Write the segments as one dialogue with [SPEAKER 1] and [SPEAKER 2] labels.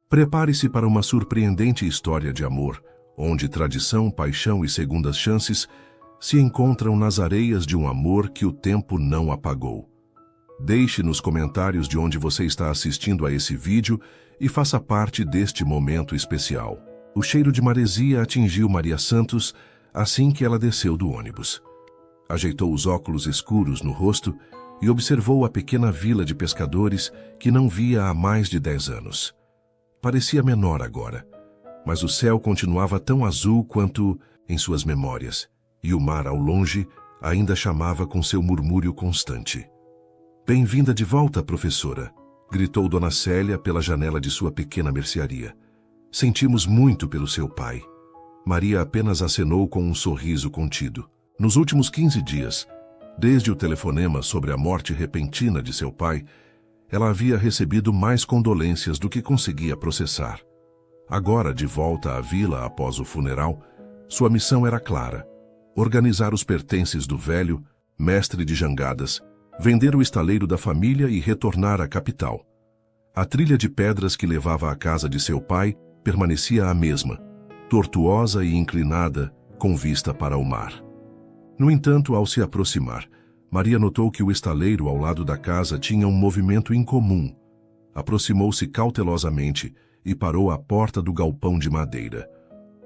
[SPEAKER 1] Prepare-se para uma surpreendente história de amor, onde tradição, paixão e segundas chances se encontram nas areias de um amor que o tempo não apagou. Deixe nos comentários de onde você está assistindo a esse vídeo e faça parte deste momento especial. O cheiro de maresia atingiu Maria Santos assim que ela desceu do ônibus. Ajeitou os óculos escuros no rosto e observou a pequena vila de pescadores que não via há mais de 10 anos. Parecia menor agora, mas o céu continuava tão azul quanto em suas memórias, e o mar ao longe ainda chamava com seu murmúrio constante. "Bem-vinda de volta, professora", gritou Dona Célia pela janela de sua pequena mercearia. "Sentimos muito pelo seu pai." Maria apenas acenou com um sorriso contido. Nos últimos 15 dias, desde o telefonema sobre a morte repentina de seu pai, ela havia recebido mais condolências do que conseguia processar. Agora, de volta à vila após o funeral, sua missão era clara: organizar os pertences do velho, mestre de jangadas, vender o estaleiro da família e retornar à capital. A trilha de pedras que levava à casa de seu pai permanecia a mesma, tortuosa e inclinada, com vista para o mar. No entanto, ao se aproximar, Maria notou que o estaleiro ao lado da casa tinha um movimento incomum. Aproximou-se cautelosamente e parou à porta do galpão de madeira.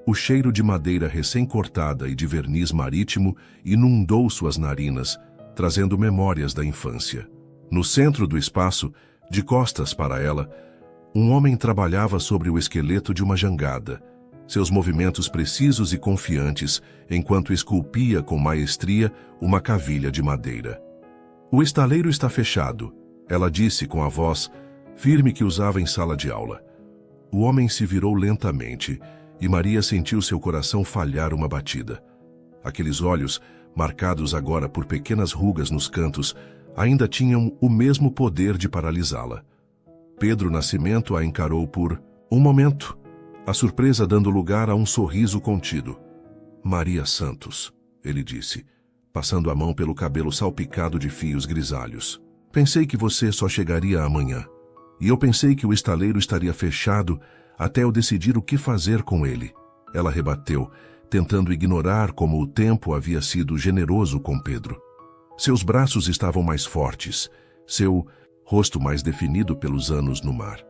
[SPEAKER 1] O cheiro de madeira recém-cortada e de verniz marítimo inundou suas narinas, trazendo memórias da infância. No centro do espaço, de costas para ela, um homem trabalhava sobre o esqueleto de uma jangada, seus movimentos precisos e confiantes, enquanto esculpia com maestria uma cavilha de madeira. "O estaleiro está fechado", ela disse com a voz firme que usava em sala de aula. O homem se virou lentamente e Maria sentiu seu coração falhar uma batida. Aqueles olhos, marcados agora por pequenas rugas nos cantos, ainda tinham o mesmo poder de paralisá-la. Pedro Nascimento a encarou por um momento, a surpresa dando lugar a um sorriso contido. "Maria Santos", ele disse, passando a mão pelo cabelo salpicado de fios grisalhos. "Pensei que você só chegaria amanhã. E eu pensei que o estaleiro estaria fechado até eu decidir o que fazer com ele." Ela rebateu, tentando ignorar como o tempo havia sido generoso com Pedro. Seus braços estavam mais fortes, seu rosto mais definido pelos anos no mar.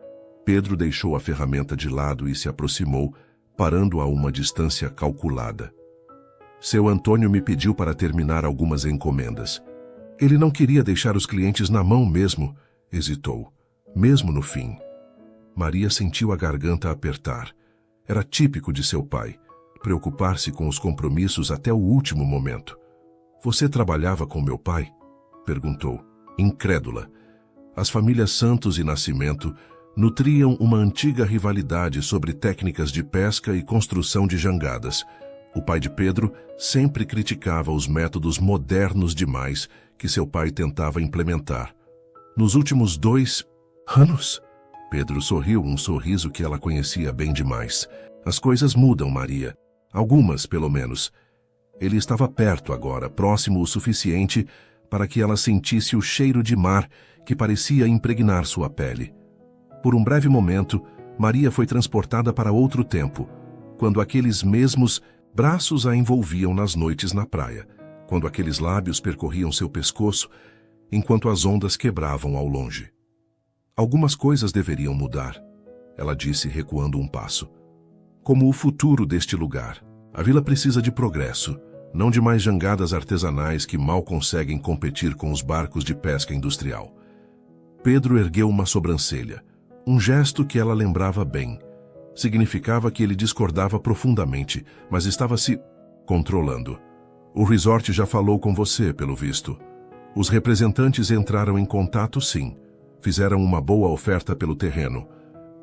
[SPEAKER 1] Pedro deixou a ferramenta de lado e se aproximou, parando a uma distância calculada. "Seu Antônio me pediu para terminar algumas encomendas. Ele não queria deixar os clientes na mão mesmo", hesitou, mesmo no fim. Maria sentiu a garganta apertar. Era típico de seu pai, preocupar-se com os compromissos até o último momento. "Você trabalhava com meu pai?", perguntou, incrédula. As famílias Santos e Nascimento nutriam uma antiga rivalidade sobre técnicas de pesca e construção de jangadas. O pai de Pedro sempre criticava os métodos modernos demais que seu pai tentava implementar. "Nos últimos 2 anos?", Pedro sorriu, um sorriso que ela conhecia bem demais. "As coisas mudam, Maria. Algumas, pelo menos." Ele estava perto agora, próximo o suficiente para que ela sentisse o cheiro de mar que parecia impregnar sua pele. Por um breve momento, Maria foi transportada para outro tempo, quando aqueles mesmos braços a envolviam nas noites na praia, quando aqueles lábios percorriam seu pescoço, enquanto as ondas quebravam ao longe. "Algumas coisas deveriam mudar", ela disse recuando um passo. "Como o futuro deste lugar. A vila precisa de progresso, não de mais jangadas artesanais que mal conseguem competir com os barcos de pesca industrial." Pedro ergueu uma sobrancelha. Um gesto que ela lembrava bem. Significava que ele discordava profundamente, mas estava se controlando. "O resort já falou com você, pelo visto." Os representantes entraram em contato, sim. Fizeram uma boa oferta pelo terreno.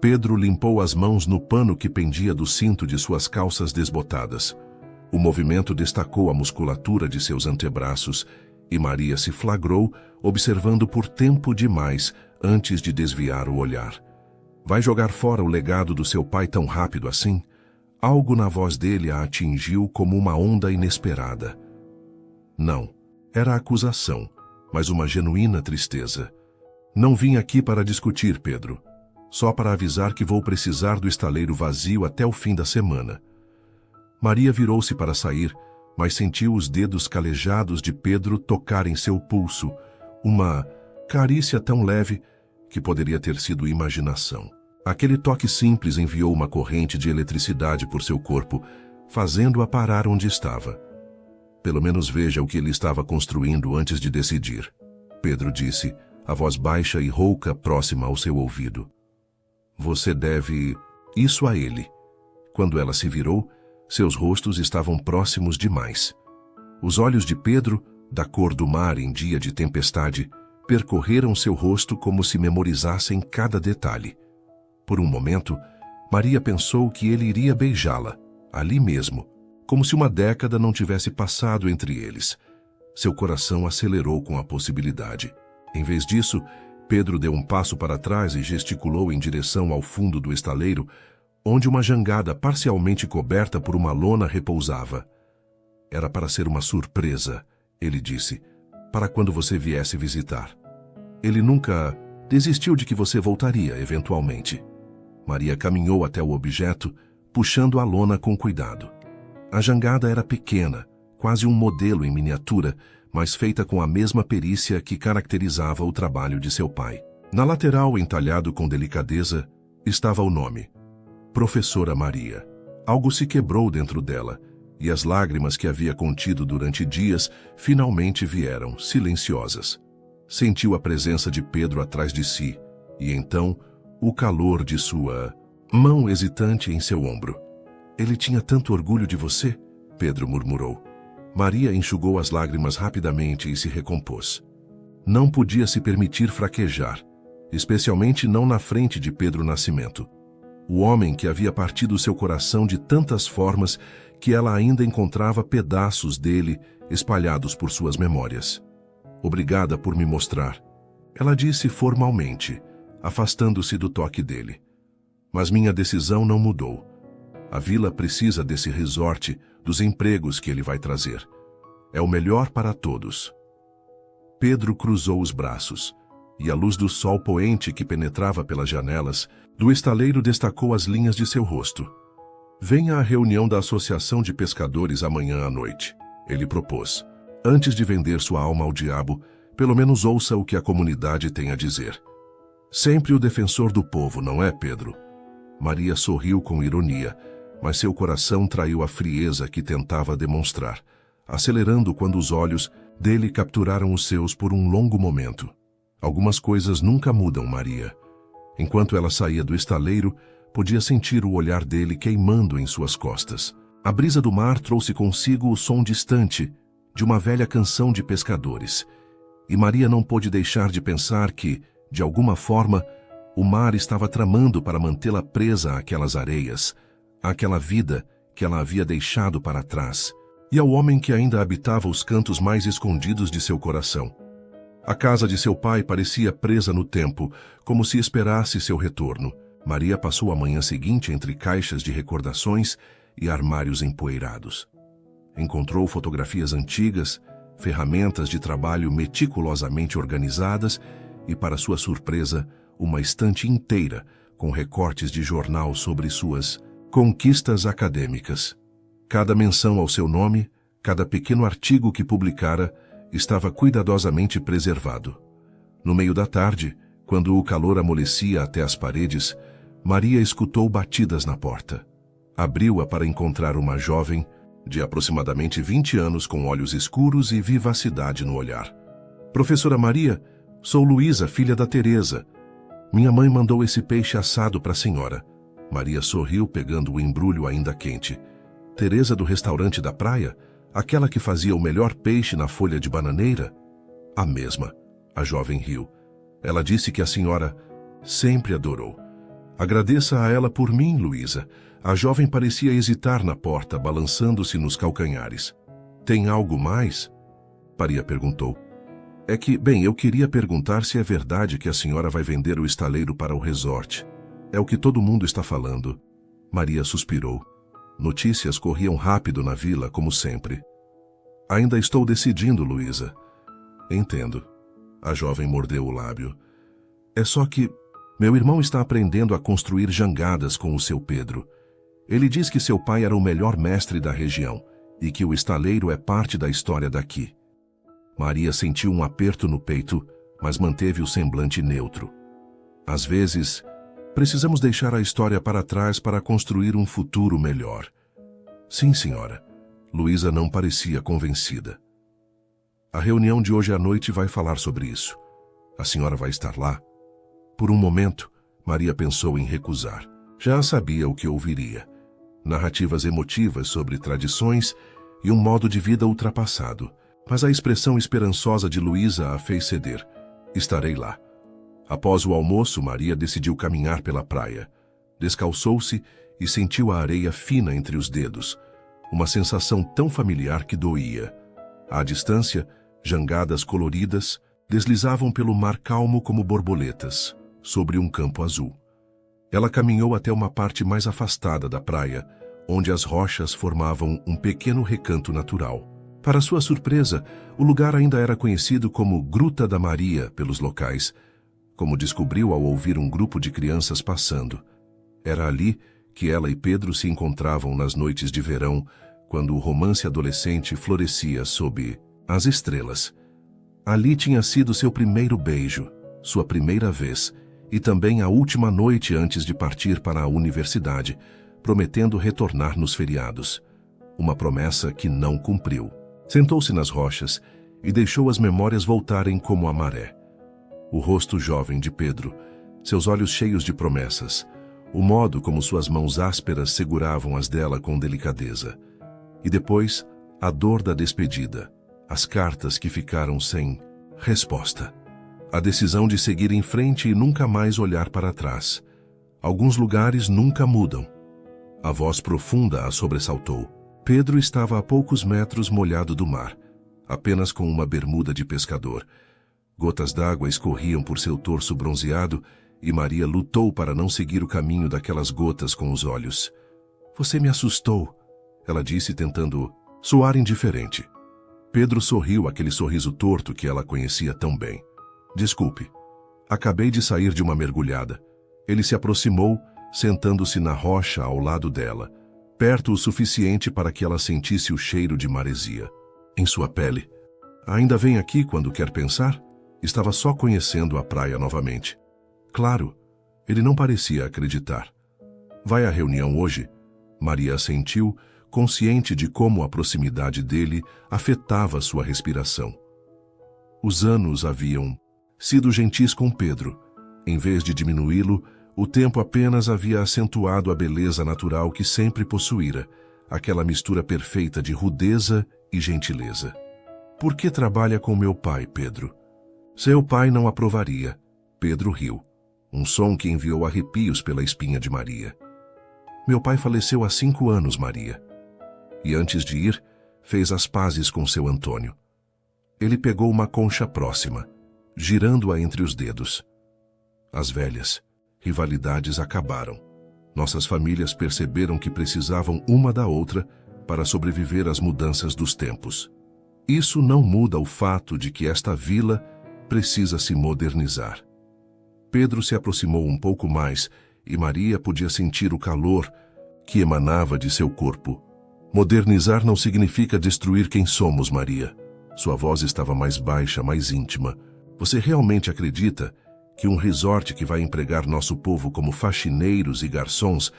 [SPEAKER 1] Pedro limpou as mãos no pano que pendia do cinto de suas calças desbotadas. O movimento destacou a musculatura de seus antebraços e Maria se flagrou observando por tempo demais antes de desviar o olhar. "Vai jogar fora o legado do seu pai tão rápido assim?" Algo na voz dele a atingiu como uma onda inesperada. Não, era acusação, mas uma genuína tristeza. "Não vim aqui para discutir, Pedro." só para avisar que vou precisar do estaleiro vazio até o fim da semana. Maria virou-se para sair, mas sentiu os dedos calejados de Pedro tocarem seu pulso, uma carícia tão leve que poderia ter sido imaginação. Aquele toque simples enviou uma corrente de eletricidade por seu corpo, fazendo-a parar onde estava. Pelo menos veja o que ele estava construindo antes de decidir, Pedro disse, a voz baixa e rouca próxima ao seu ouvido. Você deve isso a ele. Quando ela se virou, seus rostos estavam próximos demais. Os olhos de Pedro, da cor do mar em dia de tempestade, percorreram seu rosto como se memorizassem cada detalhe. Por um momento, Maria pensou que ele iria beijá-la, ali mesmo, como se uma década não tivesse passado entre eles. Seu coração acelerou com a possibilidade. Em vez disso, Pedro deu um passo para trás e gesticulou em direção ao fundo do estaleiro, onde uma jangada parcialmente coberta por uma lona repousava. Era para ser uma surpresa, ele disse, para quando você viesse visitar. Ele nunca desistiu de que você voltaria, eventualmente. Maria caminhou até o objeto, puxando a lona com cuidado. A jangada era pequena, quase um modelo em miniatura, mas feita com a mesma perícia que caracterizava o trabalho de seu pai. Na lateral, entalhado com delicadeza, estava o nome: Professora Maria. Algo se quebrou dentro dela, e as lágrimas que havia contido durante dias finalmente vieram, silenciosas. Sentiu a presença de Pedro atrás de si, e então o calor de sua mão hesitante em seu ombro. Ele tinha tanto orgulho de você, Pedro murmurou. Maria enxugou as lágrimas rapidamente e se recompôs. Não podia se permitir fraquejar, especialmente não na frente de Pedro Nascimento, o homem que havia partido seu coração de tantas formas que ela ainda encontrava pedaços dele espalhados por suas memórias. Obrigada por me mostrar, ela disse formalmente, afastando-se do toque dele. Mas minha decisão não mudou. A vila precisa desse resort, dos empregos que ele vai trazer. É o melhor para todos. Pedro cruzou os braços, e a luz do sol poente que penetrava pelas janelas do estaleiro destacou as linhas de seu rosto. Venha à reunião da Associação de Pescadores amanhã à noite, ele propôs. Antes de vender sua alma ao diabo, pelo menos ouça o que a comunidade tem a dizer. Sempre o defensor do povo, não é, Pedro? Maria sorriu com ironia, mas seu coração traiu a frieza que tentava demonstrar, acelerando quando os olhos dele capturaram os seus por um longo momento. Algumas coisas nunca mudam, Maria. Enquanto ela saía do estaleiro, podia sentir o olhar dele queimando em suas costas. A brisa do mar trouxe consigo o som distante de uma velha canção de pescadores, e Maria não pôde deixar de pensar que, de alguma forma, o mar estava tramando para mantê-la presa àquelas areias, àquela vida que ela havia deixado para trás, e ao homem que ainda habitava os cantos mais escondidos de seu coração. A casa de seu pai parecia presa no tempo, como se esperasse seu retorno. Maria passou a manhã seguinte entre caixas de recordações e armários empoeirados. Encontrou fotografias antigas, ferramentas de trabalho meticulosamente organizadas e, para sua surpresa, uma estante inteira com recortes de jornal sobre suas conquistas acadêmicas. Cada menção ao seu nome, cada pequeno artigo que publicara, estava cuidadosamente preservado. No meio da tarde, quando o calor amolecia até as paredes, Maria escutou batidas na porta. Abriu-a para encontrar uma jovem de aproximadamente 20 anos com olhos escuros e vivacidade no olhar. Professora Maria, sou Luísa, filha da Teresa. Minha mãe mandou esse peixe assado para a senhora. Maria sorriu pegando o embrulho ainda quente. Teresa do restaurante da praia? Aquela que fazia o melhor peixe na folha de bananeira? A mesma. A jovem riu. Ela disse que a senhora sempre adorou. Agradeça a ela por mim, Luísa. A jovem parecia hesitar na porta, balançando-se nos calcanhares. Tem algo mais? Maria perguntou. É que, bem, eu queria perguntar se é verdade que a senhora vai vender o estaleiro para o resort. É o que todo mundo está falando. Maria suspirou. Notícias corriam rápido na vila, como sempre. Ainda estou decidindo, Luísa. Entendo. A jovem mordeu o lábio. É só que Meu irmão está aprendendo a construir jangadas com o seu Pedro. Ele diz que seu pai era o melhor mestre da região e que o estaleiro é parte da história daqui. Maria sentiu um aperto no peito, mas manteve o semblante neutro. Às vezes, precisamos deixar a história para trás para construir um futuro melhor. Sim, senhora. Luísa não parecia convencida. A reunião de hoje à noite vai falar sobre isso. A senhora vai estar lá? Por um momento, Maria pensou em recusar. Já sabia o que ouviria. Narrativas emotivas sobre tradições e um modo de vida ultrapassado. Mas a expressão esperançosa de Luísa a fez ceder. Estarei lá. Após o almoço, Maria decidiu caminhar pela praia. Descalçou-se e sentiu a areia fina entre os dedos. Uma sensação tão familiar que doía. À distância, jangadas coloridas deslizavam pelo mar calmo como borboletas, sobre um campo azul. Ela caminhou até uma parte mais afastada da praia, onde as rochas formavam um pequeno recanto natural. Para sua surpresa, o lugar ainda era conhecido como Gruta da Maria pelos locais, como descobriu ao ouvir um grupo de crianças passando. Era ali que ela e Pedro se encontravam nas noites de verão, quando o romance adolescente florescia sob as estrelas. Ali tinha sido seu primeiro beijo, sua primeira vez, e também a última noite antes de partir para a universidade, prometendo retornar nos feriados. Uma promessa que não cumpriu. Sentou-se nas rochas e deixou as memórias voltarem como a maré. O rosto jovem de Pedro, seus olhos cheios de promessas, o modo como suas mãos ásperas seguravam as dela com delicadeza. E depois, a dor da despedida, as cartas que ficaram sem resposta. A decisão de seguir em frente e nunca mais olhar para trás. Alguns lugares nunca mudam. A voz profunda a sobressaltou. Pedro estava a poucos metros molhado do mar, apenas com uma bermuda de pescador. Gotas d'água escorriam por seu torso bronzeado e Maria lutou para não seguir o caminho daquelas gotas com os olhos. Você me assustou, ela disse tentando soar indiferente. Pedro sorriu aquele sorriso torto que ela conhecia tão bem. Desculpe. Acabei de sair de uma mergulhada. Ele se aproximou, sentando-se na rocha ao lado dela, perto o suficiente para que ela sentisse o cheiro de maresia em sua pele. Ainda vem aqui quando quer pensar? Estava só conhecendo a praia novamente. Claro, ele não parecia acreditar. Vai à reunião hoje? Maria assentiu, consciente de como a proximidade dele afetava sua respiração. Os anos haviam sido gentis com Pedro. Em vez de diminuí-lo, o tempo apenas havia acentuado a beleza natural que sempre possuíra, aquela mistura perfeita de rudeza e gentileza. Por que trabalha com meu pai, Pedro? Seu pai não aprovaria. Pedro riu, um som que enviou arrepios pela espinha de Maria. Meu pai faleceu há 5 anos, Maria. E antes de ir, fez as pazes com seu Antônio. Ele pegou uma concha próxima, girando-a entre os dedos. As velhas rivalidades acabaram. Nossas famílias perceberam que precisavam uma da outra para sobreviver às mudanças dos tempos. Isso não muda o fato de que esta vila precisa se modernizar. Pedro se aproximou um pouco mais e Maria podia sentir o calor que emanava de seu corpo. Modernizar não significa destruir quem somos, Maria. Sua voz estava mais baixa, mais íntima. Você realmente acredita que um resort que vai empregar nosso povo como faxineiros e garçons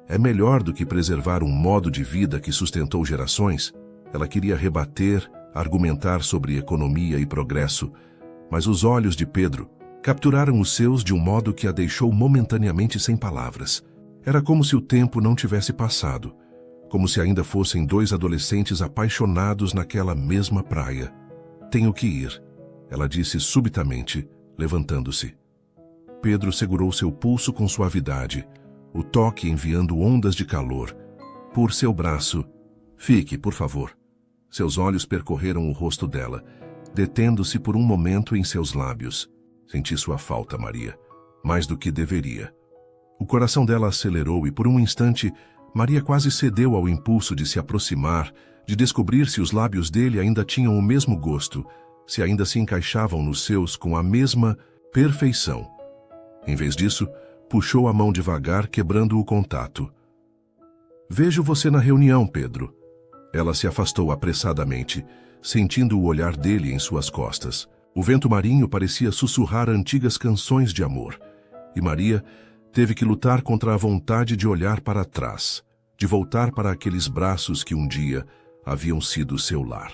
[SPEAKER 1] é melhor do que preservar um modo de vida que sustentou gerações? Ela queria rebater, argumentar sobre economia e progresso, mas os olhos de Pedro capturaram os seus de um modo que a deixou momentaneamente sem palavras. Era como se o tempo não tivesse passado, como se ainda fossem 2 adolescentes apaixonados naquela mesma praia. Tenho que ir, ela disse subitamente, levantando-se. Pedro segurou seu pulso com suavidade, o toque enviando ondas de calor. Por seu braço. Fique, por favor. Seus olhos percorreram o rosto dela, detendo-se por um momento em seus lábios. Senti sua falta, Maria, mais do que deveria. O coração dela acelerou e por um instante Maria quase cedeu ao impulso de se aproximar, de descobrir se os lábios dele ainda tinham o mesmo gosto, se ainda se encaixavam nos seus com a mesma perfeição. Em vez disso, puxou a mão devagar, quebrando o contato. Vejo você na reunião, Pedro. Ela se afastou apressadamente, sentindo o olhar dele em suas costas. O vento marinho parecia sussurrar antigas canções de amor, e Maria teve que lutar contra a vontade de olhar para trás, de voltar para aqueles braços que um dia haviam sido seu lar.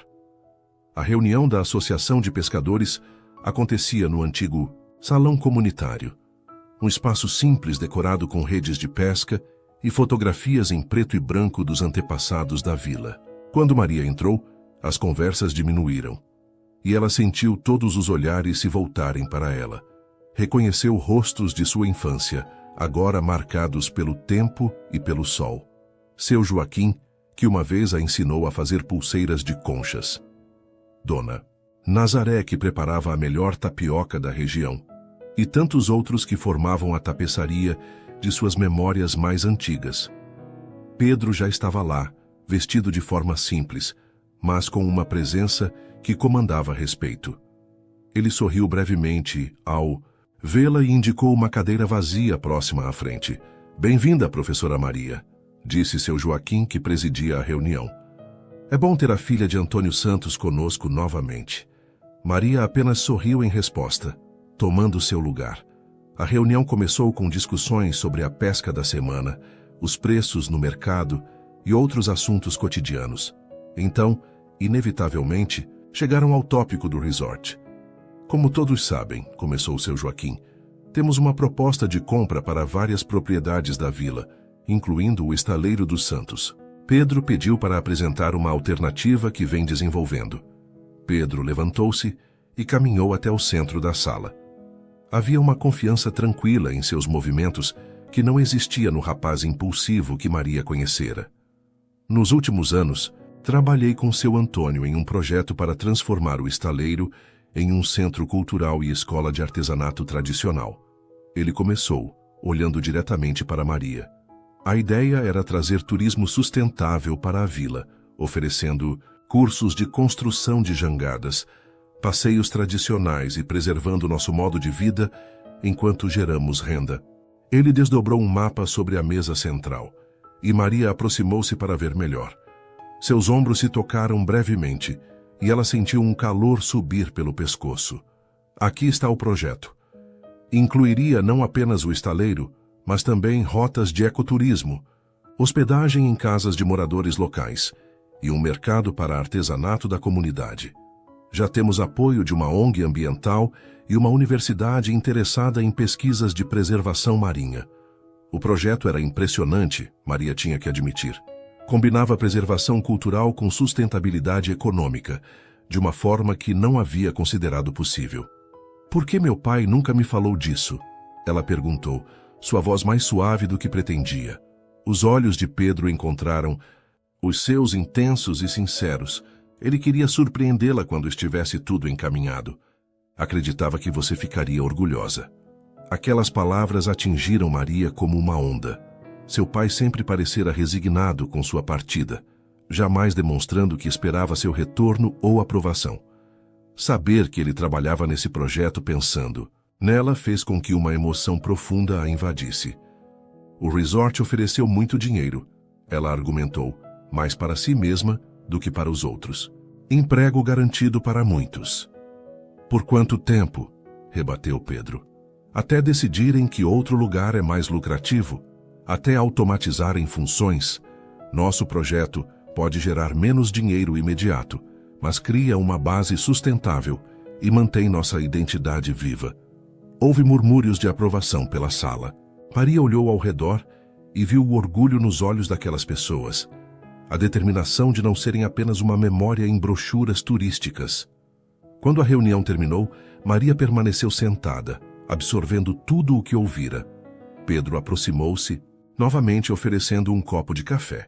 [SPEAKER 1] A reunião da Associação de Pescadores acontecia no antigo salão comunitário, um espaço simples decorado com redes de pesca e fotografias em preto e branco dos antepassados da vila. Quando Maria entrou, as conversas diminuíram, e ela sentiu todos os olhares se voltarem para ela. Reconheceu rostos de sua infância, agora marcados pelo tempo e pelo sol. Seu Joaquim, que uma vez a ensinou a fazer pulseiras de conchas. Dona Nazaré, que preparava a melhor tapioca da região. E tantos outros que formavam a tapeçaria de suas memórias mais antigas. Pedro já estava lá, vestido de forma simples, mas com uma presença que comandava respeito. Ele sorriu brevemente ao vê-la e indicou uma cadeira vazia próxima à frente. Bem-vinda, professora Maria, disse seu Joaquim, que presidia a reunião. É bom ter a filha de Antônio Santos conosco novamente. Maria apenas sorriu em resposta, tomando seu lugar. A reunião começou com discussões sobre a pesca da semana, os preços no mercado e outros assuntos cotidianos. Então, inevitavelmente, chegaram ao tópico do resort. Como todos sabem, começou seu Joaquim, temos uma proposta de compra para várias propriedades da vila, incluindo o Estaleiro dos Santos. Pedro pediu para apresentar uma alternativa que vem desenvolvendo. Pedro levantou-se e caminhou até o centro da sala. Havia uma confiança tranquila em seus movimentos que não existia no rapaz impulsivo que Maria conhecera. Nos últimos anos, trabalhei com seu Antônio em um projeto para transformar o estaleiro em um centro cultural e escola de artesanato tradicional. Ele começou, olhando diretamente para Maria. A ideia era trazer turismo sustentável para a vila, oferecendo cursos de construção de jangadas, passeios tradicionais e preservando nosso modo de vida enquanto geramos renda. Ele desdobrou um mapa sobre a mesa central, e Maria aproximou-se para ver melhor. Seus ombros se tocaram brevemente, e ela sentiu um calor subir pelo pescoço. Aqui está o projeto. Incluiria não apenas o estaleiro, mas também rotas de ecoturismo, hospedagem em casas de moradores locais e um mercado para artesanato da comunidade. Já temos apoio de uma ONG ambiental e uma universidade interessada em pesquisas de preservação marinha. O projeto era impressionante, Maria tinha que admitir. Combinava preservação cultural com sustentabilidade econômica, de uma forma que não havia considerado possível. Por que meu pai nunca me falou disso? Ela perguntou, sua voz mais suave do que pretendia. Os olhos de Pedro encontraram os seus intensos e sinceros. Ele queria surpreendê-la quando estivesse tudo encaminhado. Acreditava que você ficaria orgulhosa. Aquelas palavras atingiram Maria como uma onda. Seu pai sempre parecera resignado com sua partida, jamais demonstrando que esperava seu retorno ou aprovação. Saber que ele trabalhava nesse projeto pensando nela fez com que uma emoção profunda a invadisse. O resort ofereceu muito dinheiro, ela argumentou, mais para si mesma do que para os outros. Emprego garantido para muitos. Por quanto tempo? Rebateu Pedro. Até decidirem que outro lugar é mais lucrativo, até automatizarem funções. Nosso projeto pode gerar menos dinheiro imediato, mas cria uma base sustentável e mantém nossa identidade viva. Houve murmúrios de aprovação pela sala. Maria olhou ao redor e viu o orgulho nos olhos daquelas pessoas. A determinação de não serem apenas uma memória em brochuras turísticas. Quando a reunião terminou, Maria permaneceu sentada, absorvendo tudo o que ouvira. Pedro aproximou-se, novamente oferecendo um copo de café.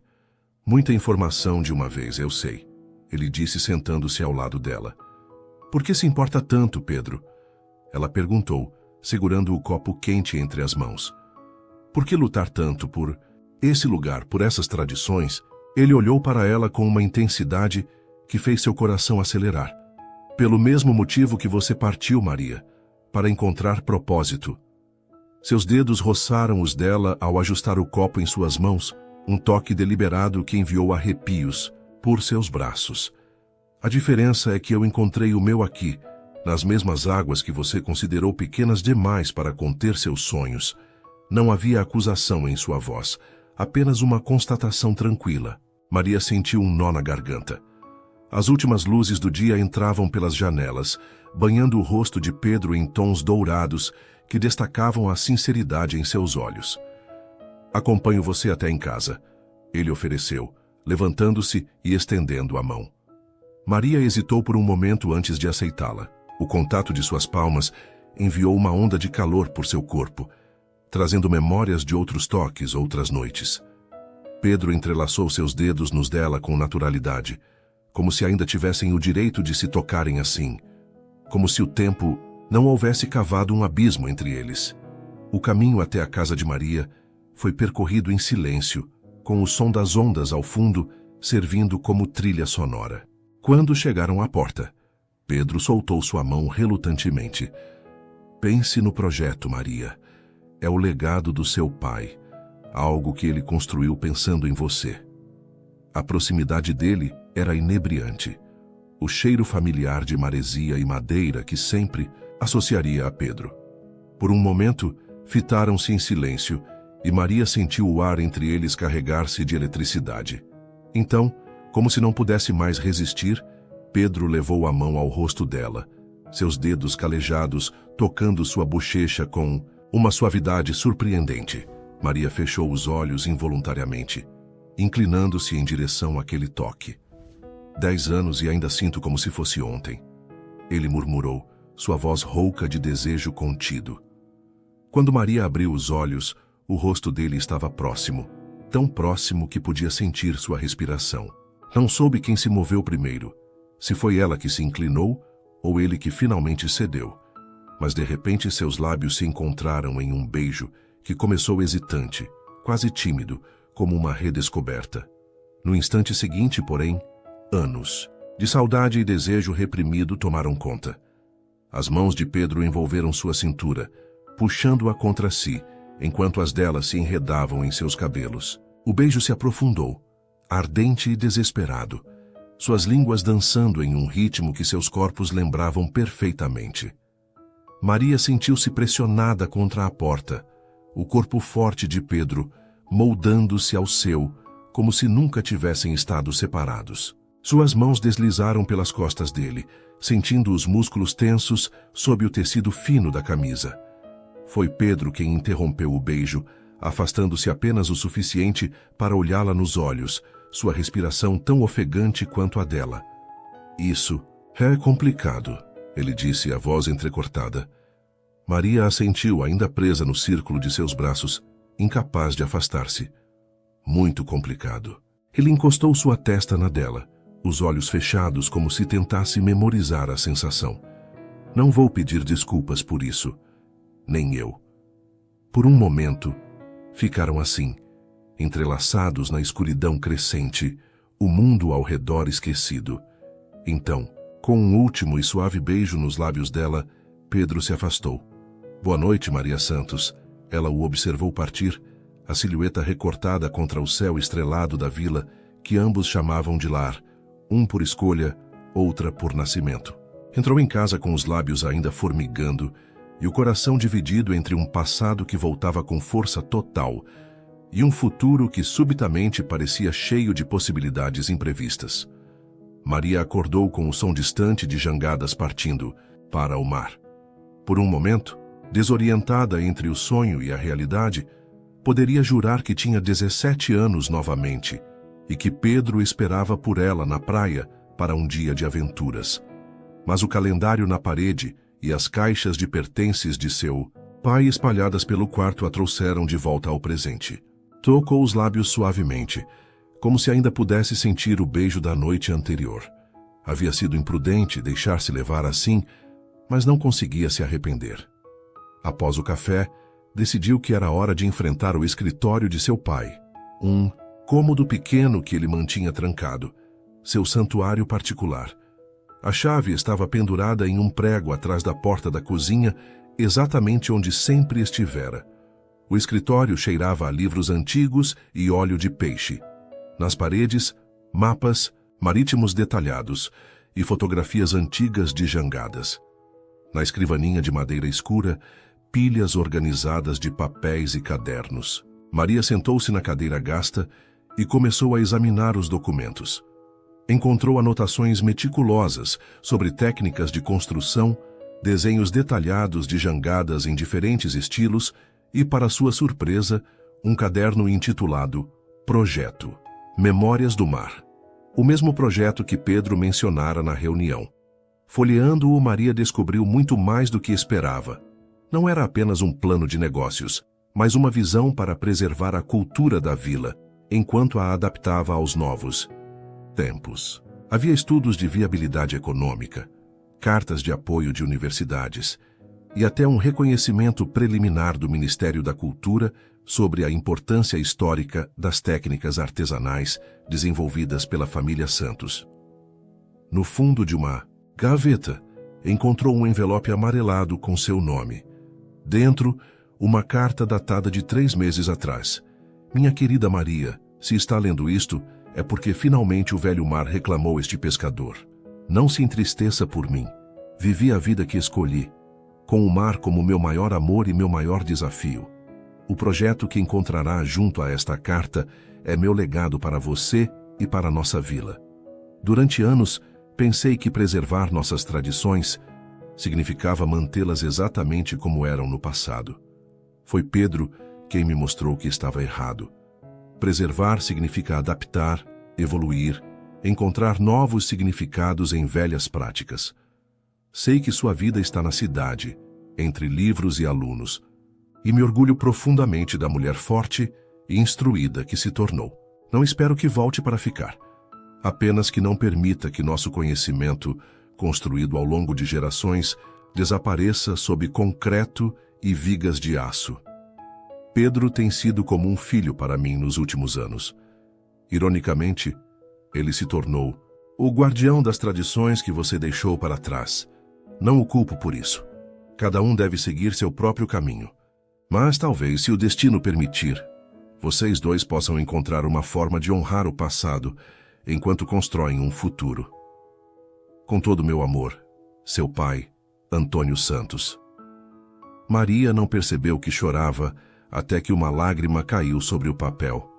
[SPEAKER 1] Muita informação de uma vez, eu sei, ele disse sentando-se ao lado dela. Por que se importa tanto, Pedro? Ela perguntou, segurando o copo quente entre as mãos. Por que lutar tanto por esse lugar, por essas tradições? Ele olhou para ela com uma intensidade que fez seu coração acelerar. Pelo mesmo motivo que você partiu, Maria, para encontrar propósito. Seus dedos roçaram os dela ao ajustar o copo em suas mãos, um toque deliberado que enviou arrepios por seus braços. A diferença é que eu encontrei o meu aqui, nas mesmas águas que você considerou pequenas demais para conter seus sonhos. Não havia acusação em sua voz, apenas uma constatação tranquila. Maria sentiu um nó na garganta. As últimas luzes do dia entravam pelas janelas, banhando o rosto de Pedro em tons dourados que destacavam a sinceridade em seus olhos. Acompanho você até em casa, ele ofereceu, levantando-se e estendendo a mão. Maria hesitou por um momento antes de aceitá-la. O contato de suas palmas enviou uma onda de calor por seu corpo, trazendo memórias de outros toques, outras noites. Pedro entrelaçou seus dedos nos dela com naturalidade, como se ainda tivessem o direito de se tocarem assim, como se o tempo não houvesse cavado um abismo entre eles. O caminho até a casa de Maria foi percorrido em silêncio, com o som das ondas ao fundo servindo como trilha sonora. Quando chegaram à porta, Pedro soltou sua mão relutantemente. Pense no projeto, Maria. É o legado do seu pai, algo que ele construiu pensando em você. A proximidade dele era inebriante. O cheiro familiar de maresia e madeira que sempre associaria a Pedro. Por um momento, fitaram-se em silêncio e Maria sentiu o ar entre eles carregar-se de eletricidade. Então, como se não pudesse mais resistir, Pedro levou a mão ao rosto dela, seus dedos calejados tocando sua bochecha com uma suavidade surpreendente. Maria fechou os olhos involuntariamente, inclinando-se em direção àquele toque. 10 anos e ainda sinto como se fosse ontem. Ele murmurou, sua voz rouca de desejo contido. Quando Maria abriu os olhos, o rosto dele estava próximo, tão próximo que podia sentir sua respiração. Não soube quem se moveu primeiro, se foi ela que se inclinou ou ele que finalmente cedeu. Mas de repente seus lábios se encontraram em um beijo que começou hesitante, quase tímido, como uma redescoberta. No instante seguinte, porém, anos de saudade e desejo reprimido tomaram conta. As mãos de Pedro envolveram sua cintura, puxando-a contra si, enquanto as dela se enredavam em seus cabelos. O beijo se aprofundou, ardente e desesperado, suas línguas dançando em um ritmo que seus corpos lembravam perfeitamente. Maria sentiu-se pressionada contra a porta, o corpo forte de Pedro moldando-se ao seu, como se nunca tivessem estado separados. Suas mãos deslizaram pelas costas dele, sentindo os músculos tensos sob o tecido fino da camisa. Foi Pedro quem interrompeu o beijo, afastando-se apenas o suficiente para olhá-la nos olhos, sua respiração tão ofegante quanto a dela. Isso é complicado, ele disse, a voz entrecortada. Maria assentiu, ainda presa no círculo de seus braços, incapaz de afastar-se. Muito complicado. Ele encostou sua testa na dela, os olhos fechados como se tentasse memorizar a sensação. Não vou pedir desculpas por isso. Nem eu. Por um momento, ficaram assim, entrelaçados na escuridão crescente, o mundo ao redor esquecido. Então, com um último e suave beijo nos lábios dela, Pedro se afastou. Boa noite, Maria Santos. Ela o observou partir, a silhueta recortada contra o céu estrelado da vila, que ambos chamavam de lar, um por escolha, outra por nascimento. Entrou em casa com os lábios ainda formigando e o coração dividido entre um passado que voltava com força total e um futuro que subitamente parecia cheio de possibilidades imprevistas. Maria acordou com o som distante de jangadas partindo para o mar. Por um momento, desorientada entre o sonho e a realidade, poderia jurar que tinha 17 anos novamente e que Pedro esperava por ela na praia para um dia de aventuras. Mas o calendário na parede e as caixas de pertences de seu pai espalhadas pelo quarto a trouxeram de volta ao presente. Tocou os lábios suavemente, como se ainda pudesse sentir o beijo da noite anterior. Havia sido imprudente deixar-se levar assim, mas não conseguia se arrepender. Após o café, decidiu que era hora de enfrentar o escritório de seu pai, um cômodo pequeno que ele mantinha trancado, seu santuário particular. A chave estava pendurada em um prego atrás da porta da cozinha, exatamente onde sempre estivera. O escritório cheirava a livros antigos e óleo de peixe. Nas paredes, mapas marítimos detalhados e fotografias antigas de jangadas. Na escrivaninha de madeira escura, pilhas organizadas de papéis e cadernos. Maria sentou-se na cadeira gasta e começou a examinar os documentos. Encontrou anotações meticulosas sobre técnicas de construção, desenhos detalhados de jangadas em diferentes estilos e, para sua surpresa, um caderno intitulado Projeto Memórias do Mar. O mesmo projeto que Pedro mencionara na reunião. Folheando-o, Maria descobriu muito mais do que esperava. Não era apenas um plano de negócios, mas uma visão para preservar a cultura da vila, enquanto a adaptava aos novos tempos. Havia estudos de viabilidade econômica, cartas de apoio de universidades e até um reconhecimento preliminar do Ministério da Cultura sobre a importância histórica das técnicas artesanais desenvolvidas pela família Santos. No fundo de uma gaveta, encontrou um envelope amarelado com seu nome. Dentro, uma carta datada de 3 meses atrás. Minha querida Maria, se está lendo isto, é porque finalmente o velho mar reclamou este pescador. Não se entristeça por mim. Vivi a vida que escolhi, com o mar como meu maior amor e meu maior desafio. O projeto que encontrará junto a esta carta é meu legado para você e para nossa vila. Durante anos, pensei que preservar nossas tradições significava mantê-las exatamente como eram no passado. Foi Pedro quem me mostrou que estava errado. Preservar significa adaptar, evoluir, encontrar novos significados em velhas práticas. Sei que sua vida está na cidade, entre livros e alunos, e me orgulho profundamente da mulher forte e instruída que se tornou. Não espero que volte para ficar. Apenas que não permita que nosso conhecimento, construído ao longo de gerações, desapareça sob concreto e vigas de aço. Pedro tem sido como um filho para mim nos últimos anos. Ironicamente, ele se tornou o guardião das tradições que você deixou para trás. Não o culpo por isso. Cada um deve seguir seu próprio caminho. Mas talvez, se o destino permitir, vocês dois possam encontrar uma forma de honrar o passado enquanto constroem um futuro. Com todo o meu amor, seu pai, Antônio Santos. Maria não percebeu que chorava até que uma lágrima caiu sobre o papel.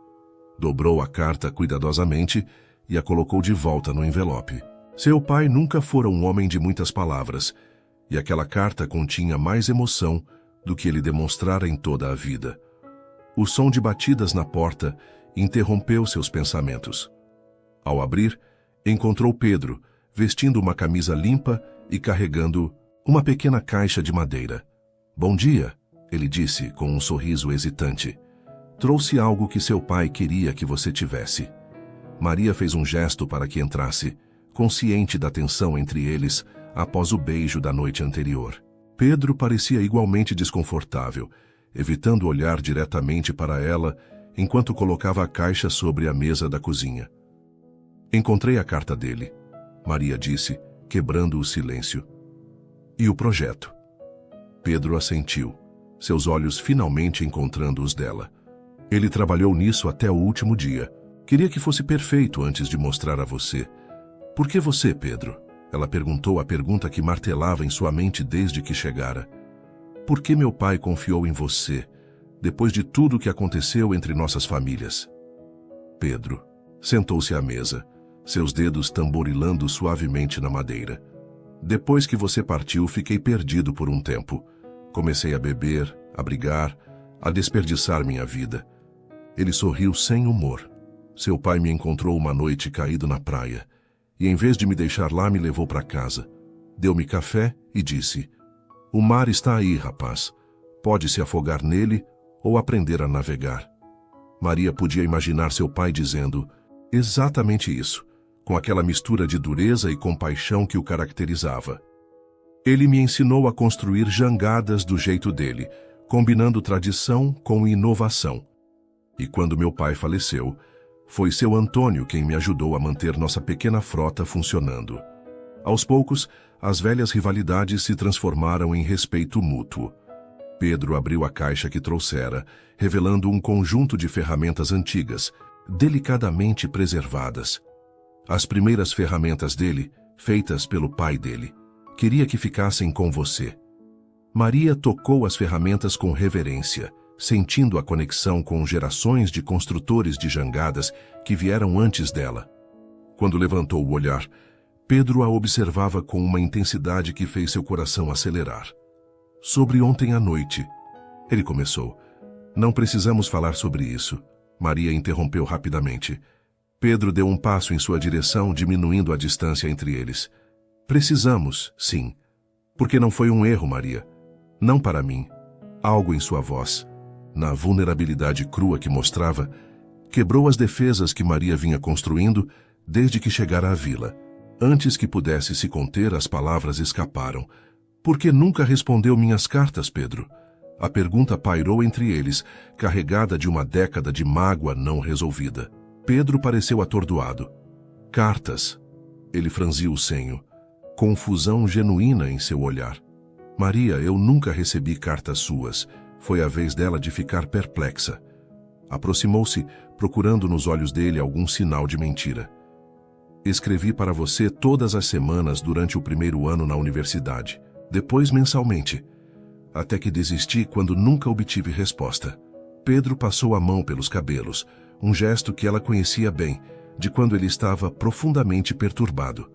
[SPEAKER 1] Dobrou a carta cuidadosamente e a colocou de volta no envelope. Seu pai nunca fora um homem de muitas palavras, e aquela carta continha mais emoção do que ele demonstrara em toda a vida. O som de batidas na porta interrompeu seus pensamentos. Ao abrir, encontrou Pedro, vestindo uma camisa limpa e carregando uma pequena caixa de madeira. "Bom dia", ele disse com um sorriso hesitante. "Trouxe algo que seu pai queria que você tivesse." Maria fez um gesto para que entrasse, consciente da tensão entre eles após o beijo da noite anterior. Pedro parecia igualmente desconfortável, evitando olhar diretamente para ela enquanto colocava a caixa sobre a mesa da cozinha. "Encontrei a carta dele", Maria disse, quebrando o silêncio. "E o projeto?" Pedro assentiu, seus olhos finalmente encontrando os dela. "Ele trabalhou nisso até o último dia. Queria que fosse perfeito antes de mostrar a você." "Por que você, Pedro?" Ela perguntou a pergunta que martelava em sua mente desde que chegara. "Por que meu pai confiou em você, depois de tudo o que aconteceu entre nossas famílias?" Pedro sentou-se à mesa, seus dedos tamborilando suavemente na madeira. "Depois que você partiu, fiquei perdido por um tempo. Comecei a beber, a brigar, a desperdiçar minha vida." Ele sorriu sem humor. "Seu pai me encontrou uma noite caído na praia, e em vez de me deixar lá, me levou para casa. Deu-me café e disse: 'O mar está aí, rapaz. Pode se afogar nele ou aprender a navegar.'" Maria podia imaginar seu pai dizendo exatamente isso, com aquela mistura de dureza e compaixão que o caracterizava. "Ele me ensinou a construir jangadas do jeito dele, combinando tradição com inovação. E quando meu pai faleceu, foi seu Antônio quem me ajudou a manter nossa pequena frota funcionando." Aos poucos, as velhas rivalidades se transformaram em respeito mútuo. Pedro abriu a caixa que trouxera, revelando um conjunto de ferramentas antigas, delicadamente preservadas. As primeiras ferramentas dele, feitas pelo pai dele. Queria que ficassem com você. Maria tocou as ferramentas com reverência, sentindo a conexão com gerações de construtores de jangadas que vieram antes dela. Quando levantou o olhar, Pedro a observava com uma intensidade que fez seu coração acelerar. Sobre ontem à noite, ele começou. Não precisamos falar sobre isso. Maria interrompeu rapidamente. Pedro deu um passo em sua direção, diminuindo a distância entre eles. Precisamos, sim. Porque não foi um erro, Maria. Não para mim. Algo em sua voz, na vulnerabilidade crua que mostrava, quebrou as defesas que Maria vinha construindo desde que chegara à vila. Antes que pudesse se conter, as palavras escaparam. Por que nunca respondeu minhas cartas, Pedro? A pergunta pairou entre eles, carregada de uma década de mágoa não resolvida. Pedro pareceu atordoado. Cartas. Ele franziu o senho. Confusão genuína em seu olhar. Maria, eu nunca recebi cartas suas. Foi a vez dela de ficar perplexa. Aproximou-se, procurando nos olhos dele algum sinal de mentira. Escrevi para você todas as semanas durante o primeiro ano na universidade, depois mensalmente, até que desisti quando nunca obtive resposta. Pedro passou a mão pelos cabelos, um gesto que ela conhecia bem, de quando ele estava profundamente perturbado.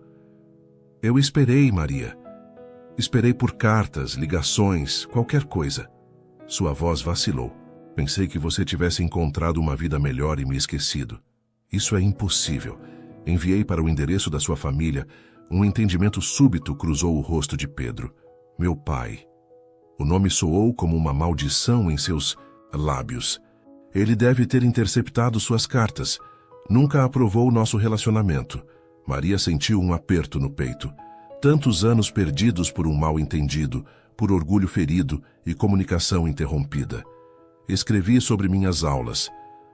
[SPEAKER 1] Eu esperei, Maria. Esperei por cartas, ligações, qualquer coisa. Sua voz vacilou. Pensei que você tivesse encontrado uma vida melhor e me esquecido. Isso é impossível. Enviei para o endereço da sua família. Um entendimento súbito cruzou o rosto de Pedro. Meu pai. O nome soou como uma maldição em seus lábios. Ele deve ter interceptado suas cartas. Nunca aprovou nosso relacionamento. Maria sentiu um aperto no peito. Tantos anos perdidos por um mal-entendido, por orgulho ferido e comunicação interrompida. Escrevi sobre minhas aulas,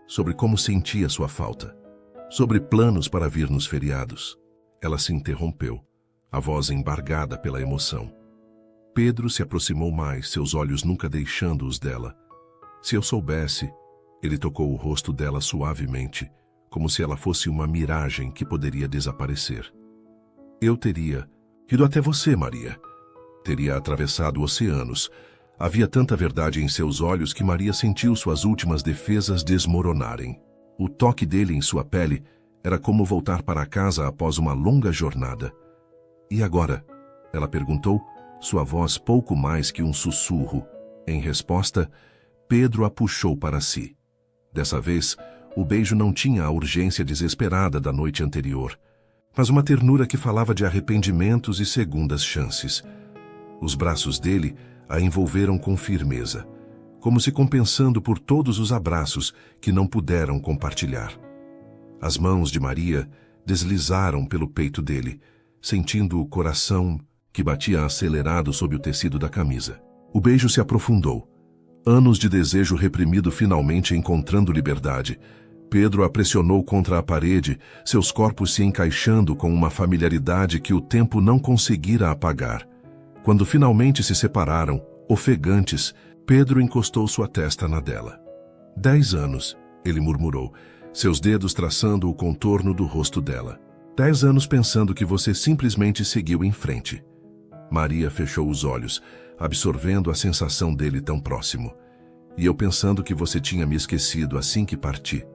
[SPEAKER 1] sobre como sentia sua falta, sobre planos para vir nos feriados. Ela se interrompeu, a voz embargada pela emoção. Pedro se aproximou mais, seus olhos nunca deixando os dela. Se eu soubesse, ele tocou o rosto dela suavemente, como se ela fosse uma miragem que poderia desaparecer. Eu teria ido até você, Maria. Teria atravessado oceanos. Havia tanta verdade em seus olhos que Maria sentiu suas últimas defesas desmoronarem. O toque dele em sua pele era como voltar para casa após uma longa jornada. E agora? Ela perguntou, sua voz pouco mais que um sussurro. Em resposta, Pedro a puxou para si. Dessa vez, o beijo não tinha a urgência desesperada da noite anterior, mas uma ternura que falava de arrependimentos e segundas chances. Os braços dele a envolveram com firmeza, como se compensando por todos os abraços que não puderam compartilhar. As mãos de Maria deslizaram pelo peito dele, sentindo o coração que batia acelerado sob o tecido da camisa. O beijo se aprofundou. Anos de desejo reprimido finalmente encontrando liberdade. Pedro a pressionou contra a parede, seus corpos se encaixando com uma familiaridade que o tempo não conseguira apagar. Quando finalmente se separaram, ofegantes, Pedro encostou sua testa na dela. 10 anos, ele murmurou, seus dedos traçando o contorno do rosto dela. 10 anos pensando que você simplesmente seguiu em frente. Maria fechou os olhos, absorvendo a sensação dele tão próximo. E eu pensando que você tinha me esquecido assim que parti.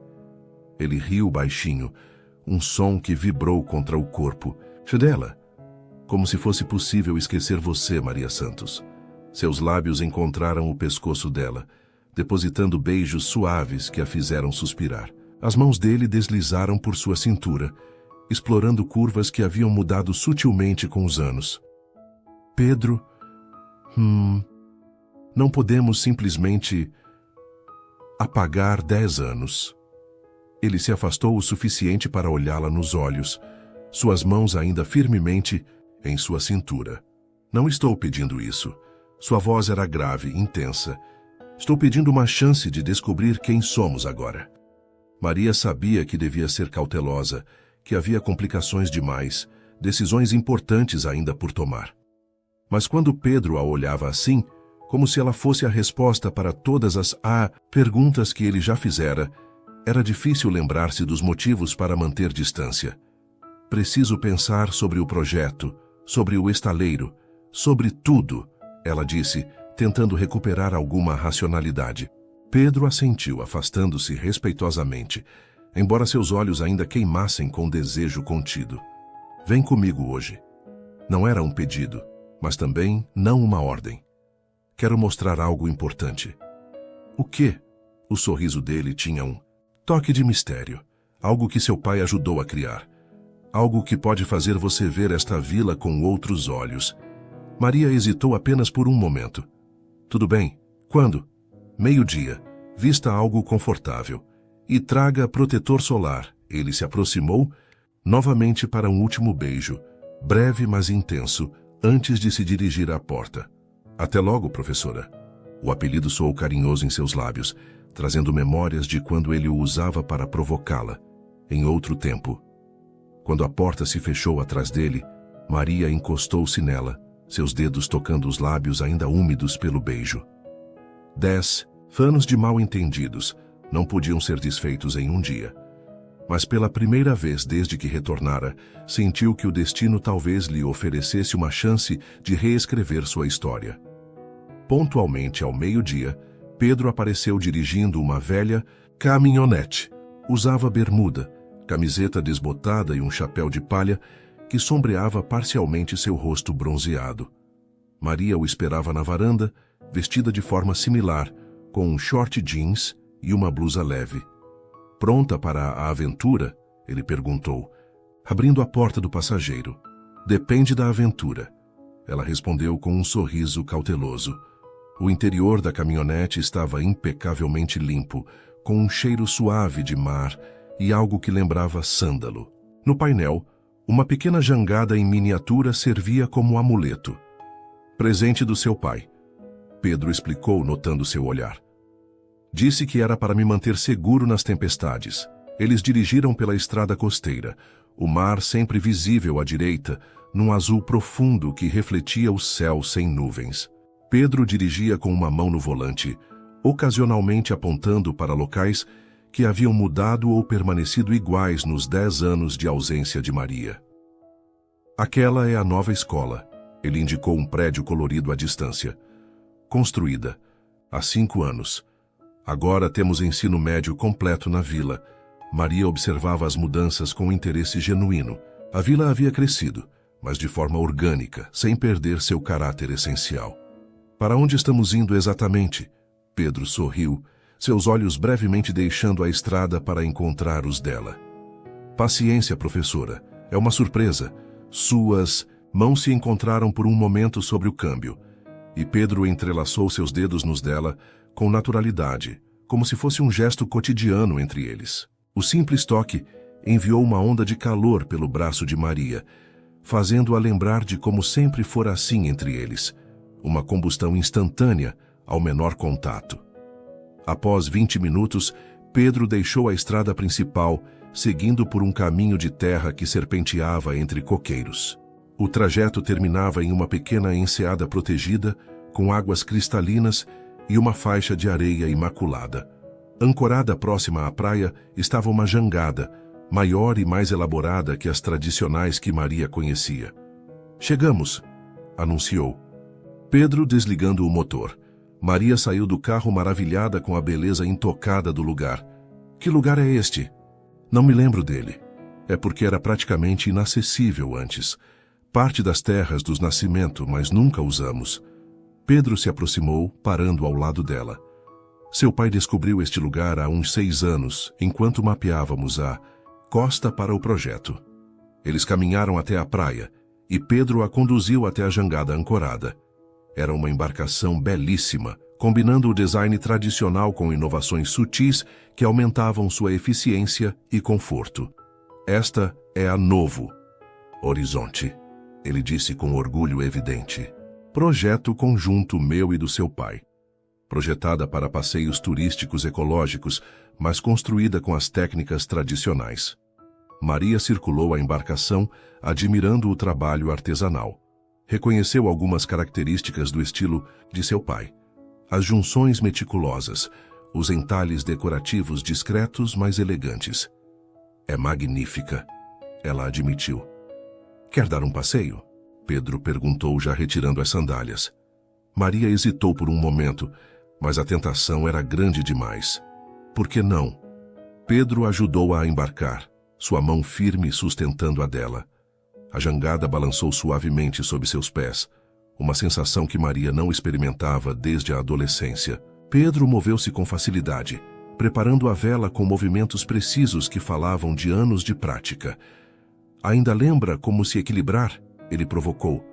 [SPEAKER 1] Ele riu baixinho, um som que vibrou contra o corpo dela. Como se fosse possível esquecer você, Maria Santos. Seus lábios encontraram o pescoço dela, depositando beijos suaves que a fizeram suspirar. As mãos dele deslizaram por sua cintura, explorando curvas que haviam mudado sutilmente com os anos. Pedro... Não podemos simplesmente apagar 10 anos. Ele se afastou o suficiente para olhá-la nos olhos, suas mãos ainda firmemente em sua cintura. Não estou pedindo isso. Sua voz era grave, intensa. Estou pedindo uma chance de descobrir quem somos agora. Maria sabia que devia ser cautelosa, que havia complicações demais, decisões importantes ainda por tomar. Mas quando Pedro a olhava assim, como se ela fosse a resposta para todas as perguntas que ele já fizera. Era difícil lembrar-se dos motivos para manter distância. Preciso pensar sobre o projeto, sobre o estaleiro, sobre tudo, ela disse, tentando recuperar alguma racionalidade. Pedro assentiu, afastando-se respeitosamente, embora seus olhos ainda queimassem com desejo contido. Vem comigo hoje. Não era um pedido, mas também não uma ordem. Quero mostrar algo importante. O quê? O sorriso dele tinha um toque de mistério, algo que seu pai ajudou a criar. Algo que pode fazer você ver esta vila com outros olhos. Maria hesitou apenas por um momento. Tudo bem. Quando? Meio-dia. Vista algo confortável. E traga protetor solar. Ele se aproximou, novamente para um último beijo, breve mas intenso, antes de se dirigir à porta. Até logo, professora. O apelido soou carinhoso em seus lábios, trazendo memórias de quando ele o usava para provocá-la, em outro tempo. Quando a porta se fechou atrás dele, Maria encostou-se nela, seus dedos tocando os lábios ainda úmidos pelo beijo. 10 anos de mal-entendidos não podiam ser desfeitos em um dia. Mas pela primeira vez desde que retornara, sentiu que o destino talvez lhe oferecesse uma chance de reescrever sua história. Pontualmente ao meio-dia, Pedro apareceu dirigindo uma velha caminhonete. Usava bermuda, camiseta desbotada e um chapéu de palha que sombreava parcialmente seu rosto bronzeado. Maria o esperava na varanda, vestida de forma similar, com um short jeans e uma blusa leve. Pronta para a aventura? Ele perguntou, abrindo a porta do passageiro. Depende da aventura. Ela respondeu com um sorriso cauteloso. O interior da caminhonete estava impecavelmente limpo, com um cheiro suave de mar e algo que lembrava sândalo. No painel, uma pequena jangada em miniatura servia como amuleto. Presente do seu pai. Pedro explicou, notando seu olhar. Disse que era para me manter seguro nas tempestades. Eles dirigiram pela estrada costeira, o mar sempre visível à direita, num azul profundo que refletia o céu sem nuvens. Pedro dirigia com uma mão no volante, ocasionalmente apontando para locais que haviam mudado ou permanecido iguais nos 10 anos de ausência de Maria. Aquela é a nova escola. Ele indicou um prédio colorido à distância. Construída há 5 anos. Agora temos ensino médio completo na vila. Maria observava as mudanças com interesse genuíno. A vila havia crescido, mas de forma orgânica, sem perder seu caráter essencial. Para onde estamos indo exatamente? Pedro sorriu, seus olhos brevemente deixando a estrada para encontrar os dela. Paciência, professora. É uma surpresa. Suas mãos se encontraram por um momento sobre o câmbio, e Pedro entrelaçou seus dedos nos dela com naturalidade, como se fosse um gesto cotidiano entre eles. O simples toque enviou uma onda de calor pelo braço de Maria, fazendo-a lembrar de como sempre fora assim entre eles, uma combustão instantânea ao menor contato. Após 20 minutos, Pedro deixou a estrada principal, seguindo por um caminho de terra que serpenteava entre coqueiros. O trajeto terminava em uma pequena enseada protegida, com águas cristalinas e uma faixa de areia imaculada. Ancorada próxima à praia estava uma jangada, maior e mais elaborada que as tradicionais que Maria conhecia. Chegamos, anunciou. Pedro desligando o motor. Maria saiu do carro maravilhada com a beleza intocada do lugar. Que lugar é este? Não me lembro dele. É porque era praticamente inacessível antes. Parte das terras dos Nascimento, mas nunca usamos. Pedro se aproximou, parando ao lado dela. Seu pai descobriu este lugar há uns 6 anos, enquanto mapeávamos a costa para o projeto. Eles caminharam até a praia, e Pedro a conduziu até a jangada ancorada. Era uma embarcação belíssima, combinando o design tradicional com inovações sutis que aumentavam sua eficiência e conforto. Esta é a Novo Horizonte, ele disse com orgulho evidente. Projeto conjunto meu e do seu pai. Projetada para passeios turísticos ecológicos, mas construída com as técnicas tradicionais. Maria circulou a embarcação, admirando o trabalho artesanal. Reconheceu algumas características do estilo de seu pai, as junções meticulosas, os entalhes decorativos discretos, mas elegantes. É magnífica, ela admitiu. Quer dar um passeio? Pedro perguntou, já retirando as sandálias. Maria hesitou por um momento, mas a tentação era grande demais. Por que não? Pedro ajudou-a a embarcar, sua mão firme sustentando a dela. A jangada balançou suavemente sob seus pés, uma sensação que Maria não experimentava desde a adolescência. Pedro moveu-se com facilidade, preparando a vela com movimentos precisos que falavam de anos de prática. Ainda lembra como se equilibrar? Ele provocou.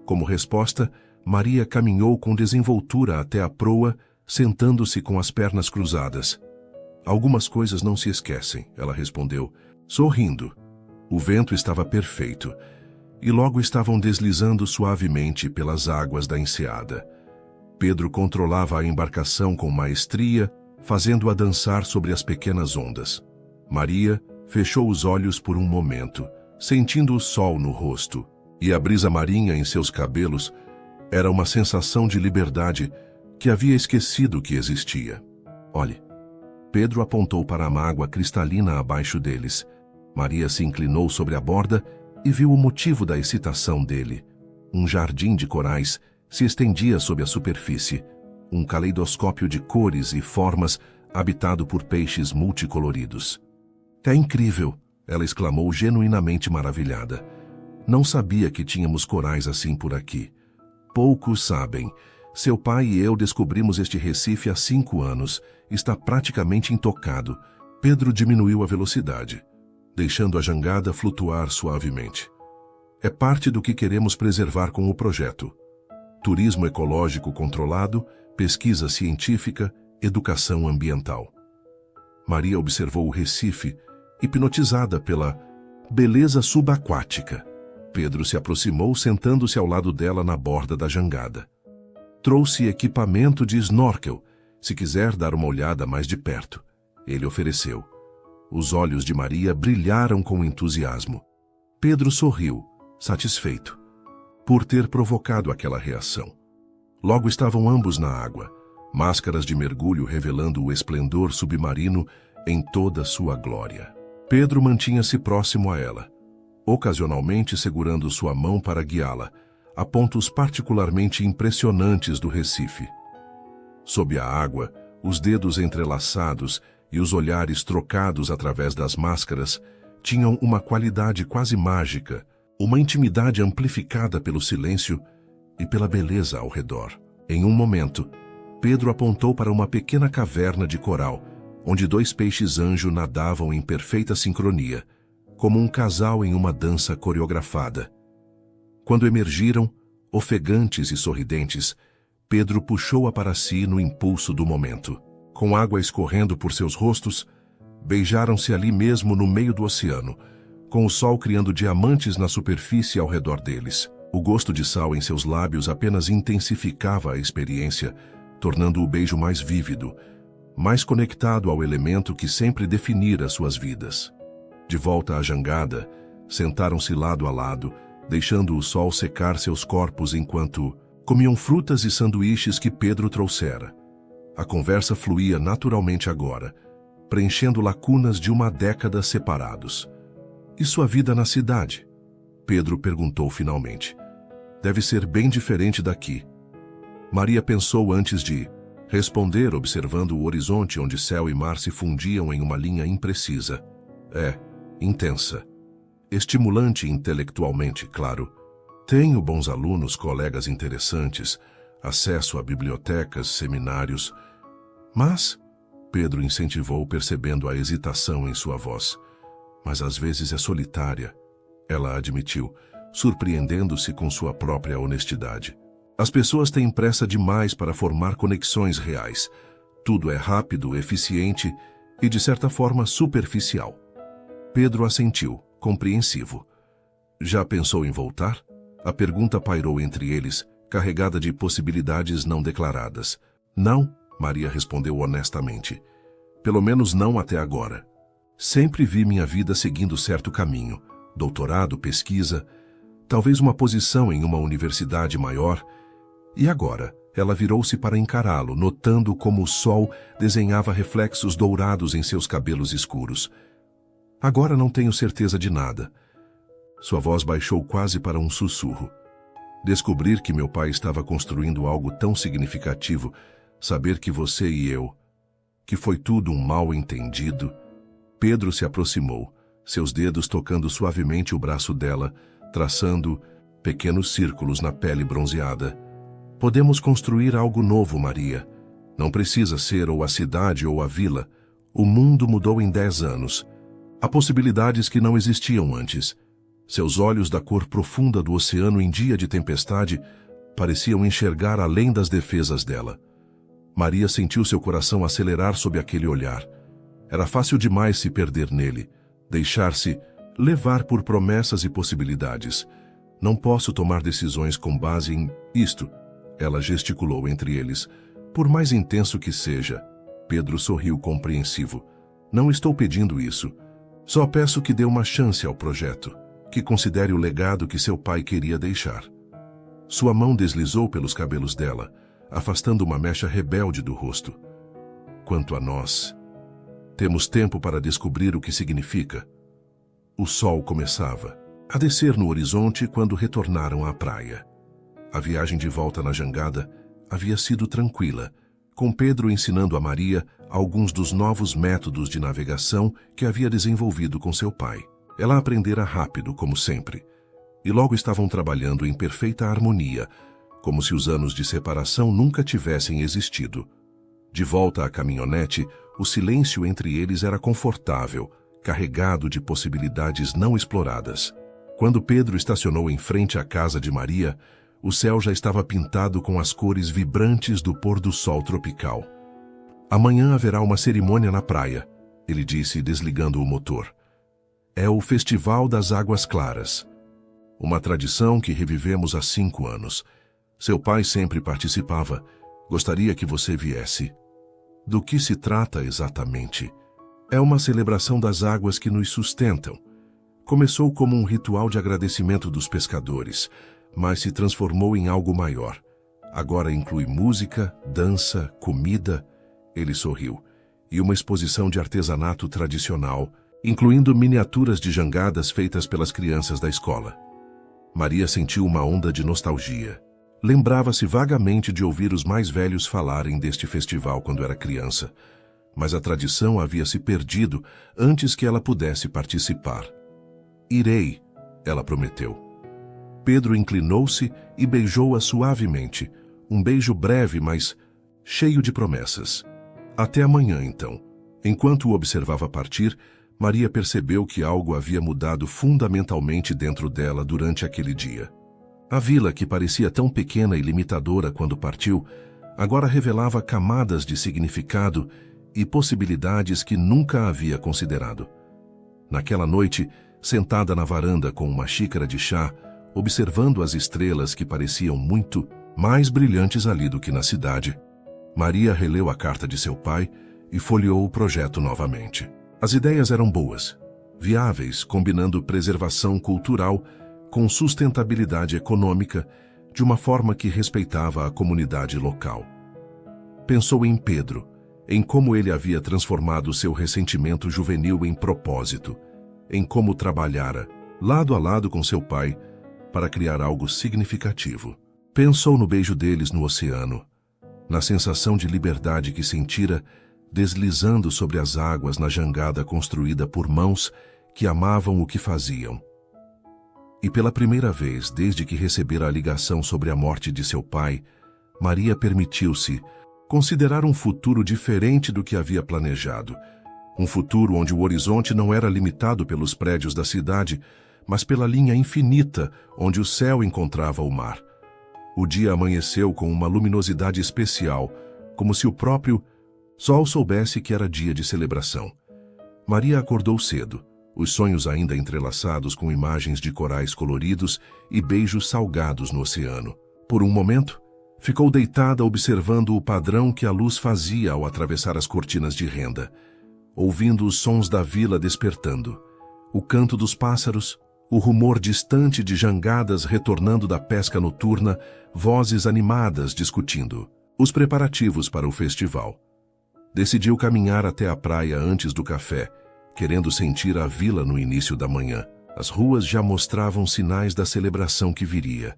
[SPEAKER 1] Como resposta, Maria caminhou com desenvoltura até a proa, sentando-se com as pernas cruzadas. Algumas coisas não se esquecem, ela respondeu, sorrindo. O vento estava perfeito, e logo estavam deslizando suavemente pelas águas da enseada. Pedro controlava a embarcação com maestria, fazendo-a dançar sobre as pequenas ondas. Maria fechou os olhos por um momento, sentindo o sol no rosto, e a brisa marinha em seus cabelos era uma sensação de liberdade que havia esquecido que existia. Olhe. Pedro apontou para a mágoa cristalina abaixo deles. Maria se inclinou sobre a borda e viu o motivo da excitação dele. Um jardim de corais se estendia sob a superfície, um caleidoscópio de cores e formas habitado por peixes multicoloridos. É incrível, ela exclamou genuinamente maravilhada. Não sabia que tínhamos corais assim por aqui. Poucos sabem. Seu pai e eu descobrimos este Recife há 5 anos. Está praticamente intocado. Pedro diminuiu a velocidade, deixando a jangada flutuar suavemente. É parte do que queremos preservar com o projeto. Turismo ecológico controlado, pesquisa científica, educação ambiental. Maria observou o Recife, hipnotizada pela beleza subaquática. Pedro se aproximou, sentando-se ao lado dela na borda da jangada. Trouxe equipamento de snorkel, se quiser dar uma olhada mais de perto. Ele ofereceu. Os olhos de Maria brilharam com entusiasmo. Pedro sorriu, satisfeito, por ter provocado aquela reação. Logo estavam ambos na água, máscaras de mergulho revelando o esplendor submarino em toda sua glória. Pedro mantinha-se próximo a ela, ocasionalmente segurando sua mão para guiá-la, a pontos particularmente impressionantes do Recife. Sob a água, os dedos entrelaçados e os olhares trocados através das máscaras tinham uma qualidade quase mágica, uma intimidade amplificada pelo silêncio e pela beleza ao redor. Em um momento, Pedro apontou para uma pequena caverna de coral, onde 2 peixes-anjo nadavam em perfeita sincronia, como um casal em uma dança coreografada. Quando emergiram, ofegantes e sorridentes, Pedro puxou-a para si no impulso do momento. Com água escorrendo por seus rostos, beijaram-se ali mesmo no meio do oceano, com o sol criando diamantes na superfície ao redor deles. O gosto de sal em seus lábios apenas intensificava a experiência, tornando o beijo mais vívido, mais conectado ao elemento que sempre definira suas vidas. De volta à jangada, sentaram-se lado a lado, deixando o sol secar seus corpos enquanto comiam frutas e sanduíches que Pedro trouxera. A conversa fluía naturalmente agora, preenchendo lacunas de uma década separados. E sua vida na cidade? Pedro perguntou finalmente. Deve ser bem diferente daqui. Maria pensou antes de responder, observando o horizonte onde céu e mar se fundiam em uma linha imprecisa. É, intensa. Estimulante intelectualmente, claro. Tenho bons alunos, colegas interessantes, acesso a bibliotecas, seminários. Mas, Pedro incentivou, percebendo a hesitação em sua voz. Mas às vezes é solitária, ela admitiu, surpreendendo-se com sua própria honestidade. As pessoas têm pressa demais para formar conexões reais. Tudo é rápido, eficiente e, de certa forma, superficial. Pedro assentiu, compreensivo. Já pensou em voltar? A pergunta pairou entre eles, carregada de possibilidades não declaradas. Não, Maria respondeu honestamente. Pelo menos não até agora. Sempre vi minha vida seguindo certo caminho. Doutorado, pesquisa, talvez uma posição em uma universidade maior. E agora, Ela virou-se para encará-lo, notando como o sol desenhava reflexos dourados em seus cabelos escuros. Agora não tenho certeza de nada. Sua voz baixou quase para um sussurro. Descobrir que meu pai estava construindo algo tão significativo, saber que você e eu, que foi tudo um mal-entendido. Pedro se aproximou, seus dedos tocando suavemente o braço dela, traçando pequenos círculos na pele bronzeada. Podemos construir algo novo, Maria. Não precisa ser ou a cidade ou a vila. O mundo mudou em 10 anos. Há possibilidades que não existiam antes. Seus olhos da cor profunda do oceano em dia de tempestade pareciam enxergar além das defesas dela. Maria sentiu seu coração acelerar sob aquele olhar. Era fácil demais se perder nele, deixar-se levar por promessas e possibilidades. Não posso tomar decisões com base em isto, ela gesticulou entre eles. Por mais intenso que seja, Pedro sorriu compreensivo. Não estou pedindo isso. Só peço que dê uma chance ao projeto, que considere o legado que seu pai queria deixar. Sua mão deslizou pelos cabelos dela, afastando uma mecha rebelde do rosto. Quanto a nós, temos tempo para descobrir o que significa. O sol começava a descer no horizonte quando retornaram à praia. A viagem de volta na jangada havia sido tranquila, com Pedro ensinando a Maria alguns dos novos métodos de navegação que havia desenvolvido com seu pai. Ela aprendera rápido, como sempre, e logo estavam trabalhando em perfeita harmonia, como se os anos de separação nunca tivessem existido. De volta à caminhonete, o silêncio entre eles era confortável, carregado de possibilidades não exploradas. Quando Pedro estacionou em frente à casa de Maria, o céu já estava pintado com as cores vibrantes do pôr do sol tropical. Amanhã haverá uma cerimônia na praia, ele disse, desligando o motor. É o Festival das Águas Claras. Uma tradição que revivemos há 5 anos. Seu pai sempre participava. Gostaria que você viesse. Do que se trata exatamente? É uma celebração das águas que nos sustentam. Começou como um ritual de agradecimento dos pescadores, mas se transformou em algo maior. Agora inclui música, dança, comida, ele sorriu, e uma exposição de artesanato tradicional, incluindo miniaturas de jangadas feitas pelas crianças da escola. Maria sentiu uma onda de nostalgia. Lembrava-se vagamente de ouvir os mais velhos falarem deste festival quando era criança, mas a tradição havia se perdido antes que ela pudesse participar. Irei, ela prometeu. Pedro inclinou-se e beijou-a suavemente, um beijo breve, mas cheio de promessas. Até amanhã, então. Enquanto o observava partir, Maria percebeu que algo havia mudado fundamentalmente dentro dela durante aquele dia. A vila, que parecia tão pequena e limitadora quando partiu, agora revelava camadas de significado e possibilidades que nunca havia considerado. Naquela noite, sentada na varanda com uma xícara de chá, observando as estrelas que pareciam muito mais brilhantes ali do que na cidade, Maria releu a carta de seu pai e folheou o projeto novamente. As ideias eram boas, viáveis, combinando preservação cultural com sustentabilidade econômica, de uma forma que respeitava a comunidade local. Pensou em Pedro, em como ele havia transformado seu ressentimento juvenil em propósito, em como trabalhara, lado a lado com seu pai, para criar algo significativo. Pensou no beijo deles no oceano, na sensação de liberdade que sentira deslizando sobre as águas na jangada construída por mãos que amavam o que faziam. E pela primeira vez, desde que recebera a ligação sobre a morte de seu pai, Maria permitiu-se considerar um futuro diferente do que havia planejado. Um futuro onde o horizonte não era limitado pelos prédios da cidade, mas pela linha infinita onde o céu encontrava o mar. O dia amanheceu com uma luminosidade especial, como se o próprio sol soubesse que era dia de celebração. Maria acordou cedo, os sonhos ainda entrelaçados com imagens de corais coloridos e beijos salgados no oceano. Por um momento, ficou deitada observando o padrão que a luz fazia ao atravessar as cortinas de renda, ouvindo os sons da vila despertando, o canto dos pássaros, O rumor distante de jangadas retornando da pesca noturna, vozes animadas discutindo os preparativos para o festival. Decidiu caminhar até a praia antes do café, querendo sentir a vila no início da manhã. As ruas já mostravam sinais da celebração que viria.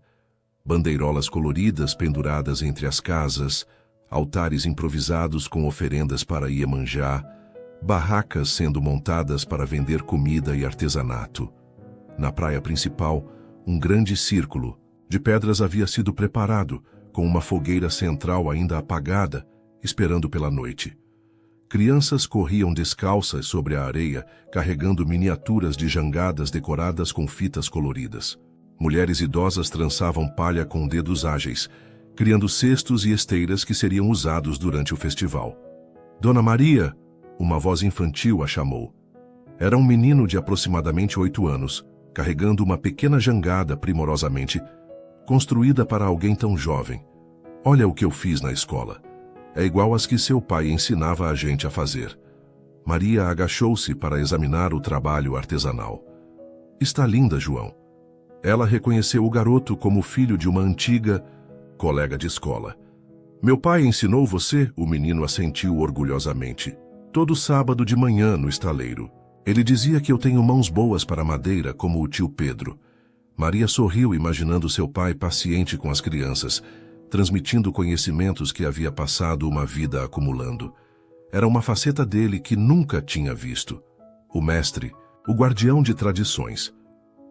[SPEAKER 1] Bandeirolas coloridas penduradas entre as casas, altares improvisados com oferendas para Iemanjá, barracas sendo montadas para vender comida e artesanato. Na praia principal, um grande círculo de pedras havia sido preparado, com uma fogueira central ainda apagada, esperando pela noite. Crianças corriam descalças sobre a areia, carregando miniaturas de jangadas decoradas com fitas coloridas. Mulheres idosas trançavam palha com dedos ágeis, criando cestos e esteiras que seriam usados durante o festival. Dona Maria, uma voz infantil a chamou. Era um menino de aproximadamente 8 anos, carregando uma pequena jangada primorosamente construída para alguém tão jovem. Olha o que eu fiz na escola. É igual às que seu pai ensinava a gente a fazer. Maria agachou-se para examinar o trabalho artesanal. Está linda, João. Ela reconheceu o garoto como filho de uma antiga colega de escola. Meu pai ensinou você? O menino assentiu orgulhosamente. Todo sábado de manhã no estaleiro. Ele dizia que eu tenho mãos boas para madeira, como o tio Pedro. Maria sorriu imaginando seu pai paciente com as crianças, transmitindo conhecimentos que havia passado uma vida acumulando. Era uma faceta dele que nunca tinha visto. O mestre, o guardião de tradições.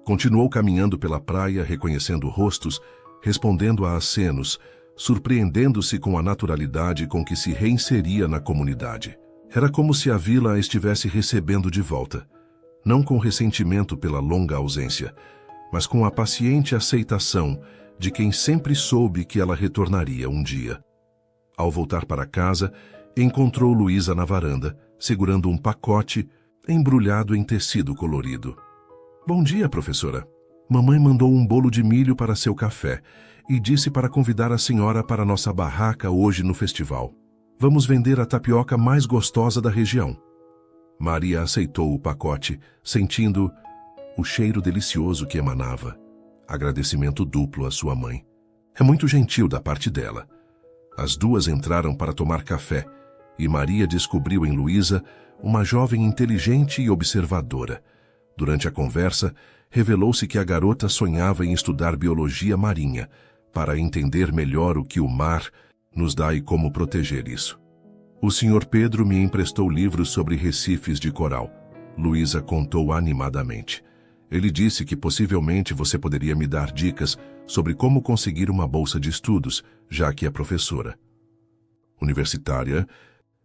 [SPEAKER 1] Continuou caminhando pela praia, reconhecendo rostos, respondendo a acenos, surpreendendo-se com a naturalidade com que se reinseria na comunidade. Era como se a vila a estivesse recebendo de volta, não com ressentimento pela longa ausência, mas com a paciente aceitação de quem sempre soube que ela retornaria um dia. Ao voltar para casa, encontrou Luísa na varanda, segurando um pacote embrulhado em tecido colorido. Bom dia, professora. Mamãe mandou um bolo de milho para seu café e disse para convidar a senhora para nossa barraca hoje no festival. Vamos vender a tapioca mais gostosa da região. Maria aceitou o pacote, sentindo o cheiro delicioso que emanava. Agradecimento duplo à sua mãe. É muito gentil da parte dela. As duas entraram para tomar café e Maria descobriu em Luísa uma jovem inteligente e observadora. Durante a conversa, revelou-se que a garota sonhava em estudar biologia marinha para entender melhor o que o mar nos dá e como proteger isso. O Sr. Pedro me emprestou livros sobre recifes de coral. Luísa contou animadamente. Ele disse que possivelmente você poderia me dar dicas sobre como conseguir uma bolsa de estudos, já que é professora. Universitária,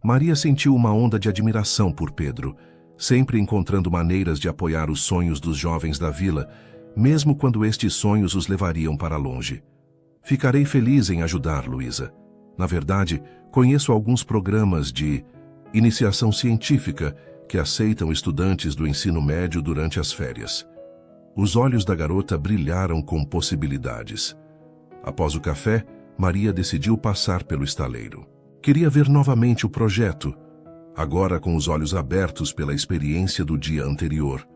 [SPEAKER 1] Maria sentiu uma onda de admiração por Pedro, sempre encontrando maneiras de apoiar os sonhos dos jovens da vila, mesmo quando estes sonhos os levariam para longe. Ficarei feliz em ajudar, Luísa. Na verdade, conheço alguns programas de iniciação científica que aceitam estudantes do ensino médio durante as férias. Os olhos da garota brilharam com possibilidades. Após o café, Maria decidiu passar pelo estaleiro. Queria ver novamente o projeto, agora com os olhos abertos pela experiência do dia anterior.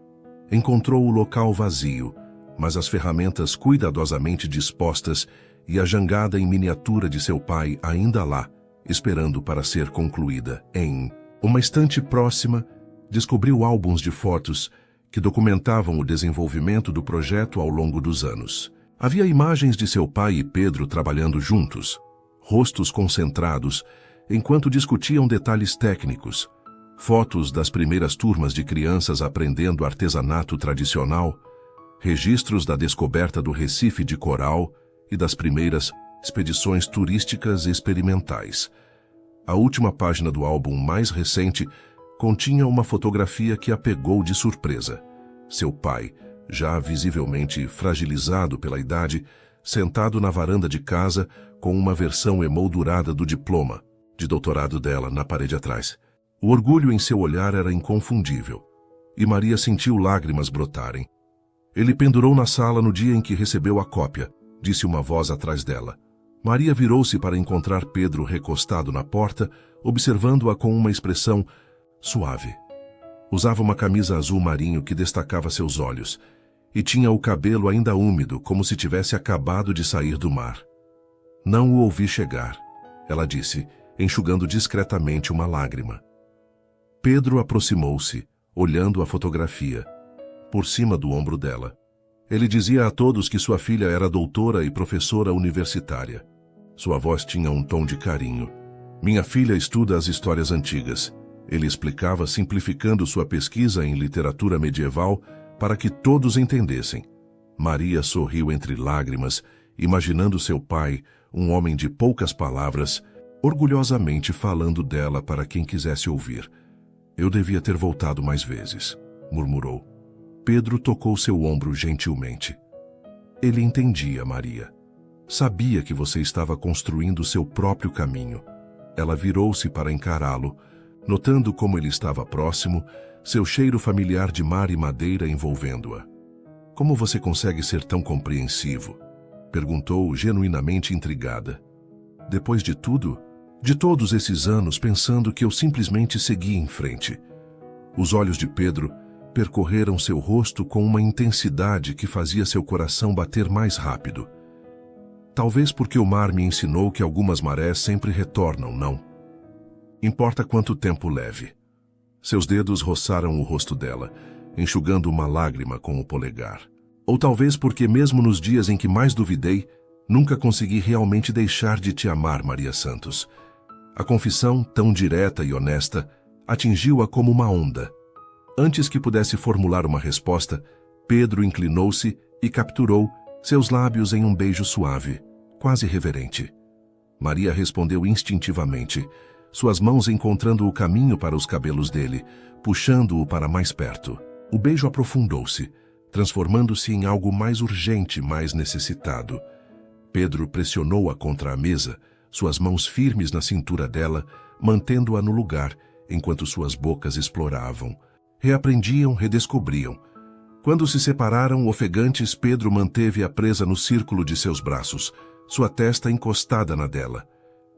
[SPEAKER 1] Encontrou o local vazio, mas as ferramentas cuidadosamente dispostas e a jangada em miniatura de seu pai ainda lá, esperando para ser concluída. Em uma estante próxima, descobriu álbuns de fotos que documentavam o desenvolvimento do projeto ao longo dos anos. Havia imagens de seu pai e Pedro trabalhando juntos, rostos concentrados, enquanto discutiam detalhes técnicos, fotos das primeiras turmas de crianças aprendendo artesanato tradicional, registros da descoberta do Recife de Coral e das primeiras expedições turísticas experimentais. A última página do álbum mais recente continha uma fotografia que a pegou de surpresa. Seu pai, já visivelmente fragilizado pela idade, sentado na varanda de casa com uma versão emoldurada do diploma de doutorado dela na parede atrás. O orgulho em seu olhar era inconfundível, e Maria sentiu lágrimas brotarem. Ele pendurou na sala no dia em que recebeu a cópia, disse uma voz atrás dela. Maria virou-se para encontrar Pedro recostado na porta, observando-a com uma expressão suave. Usava uma camisa azul marinho que destacava seus olhos, e tinha o cabelo ainda úmido, como se tivesse acabado de sair do mar. Não o ouvi chegar, ela disse, enxugando discretamente uma lágrima. Pedro aproximou-se, olhando a fotografia, por cima do ombro dela. Ele dizia a todos que sua filha era doutora e professora universitária. Sua voz tinha um tom de carinho. Minha filha estuda as histórias antigas. Ele explicava, simplificando sua pesquisa em literatura medieval para que todos entendessem. Maria sorriu entre lágrimas, imaginando seu pai, um homem de poucas palavras, orgulhosamente falando dela para quem quisesse ouvir. Eu devia ter voltado mais vezes, murmurou. Pedro tocou seu ombro gentilmente. Ele entendia, Maria. Sabia que você estava construindo seu próprio caminho. Ela virou-se para encará-lo, notando como ele estava próximo, seu cheiro familiar de mar e madeira envolvendo-a. Como você consegue ser tão compreensivo? Perguntou, genuinamente intrigada. Depois de tudo, de todos esses anos pensando que eu simplesmente segui em frente. Os olhos de Pedro percorreram seu rosto com uma intensidade que fazia seu coração bater mais rápido. Talvez porque o mar me ensinou que algumas marés sempre retornam, não? Importa quanto tempo leve. Seus dedos roçaram o rosto dela, enxugando uma lágrima com o polegar. Ou talvez porque mesmo nos dias em que mais duvidei, nunca consegui realmente deixar de te amar, Maria Santos. A confissão, tão direta e honesta, atingiu-a como uma onda. Antes que pudesse formular uma resposta, Pedro inclinou-se e capturou seus lábios em um beijo suave, quase reverente. Maria respondeu instintivamente, suas mãos encontrando o caminho para os cabelos dele, puxando-o para mais perto. O beijo aprofundou-se, transformando-se em algo mais urgente, mais necessitado. Pedro pressionou-a contra a mesa, suas mãos firmes na cintura dela, mantendo-a no lugar, enquanto suas bocas exploravam. Reaprendiam, redescobriam. Quando se separaram, ofegantes, Pedro manteve-a presa no círculo de seus braços, sua testa encostada na dela.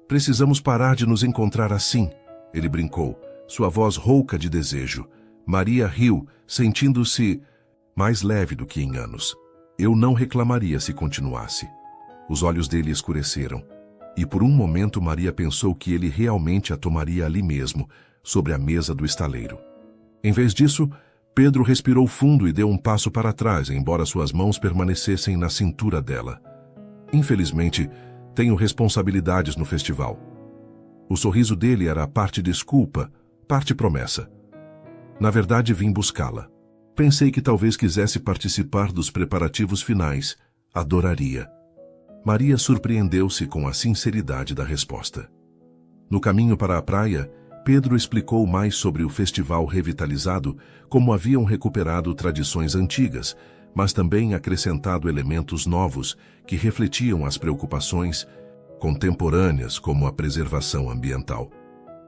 [SPEAKER 1] Precisamos parar de nos encontrar assim, ele brincou, sua voz rouca de desejo. Maria riu, sentindo-se mais leve do que em anos. Eu não reclamaria se continuasse. Os olhos dele escureceram, e por um momento Maria pensou que ele realmente a tomaria ali mesmo, sobre a mesa do estaleiro. Em vez disso, Pedro respirou fundo e deu um passo para trás, embora suas mãos permanecessem na cintura dela. Infelizmente, tenho responsabilidades no festival. O sorriso dele era parte desculpa, parte promessa. Na verdade, vim buscá-la. Pensei que talvez quisesse participar dos preparativos finais. Adoraria. Maria surpreendeu-se com a sinceridade da resposta. No caminho para a praia, Pedro explicou mais sobre o festival revitalizado, como haviam recuperado tradições antigas, mas também acrescentado elementos novos que refletiam as preocupações contemporâneas, como a preservação ambiental.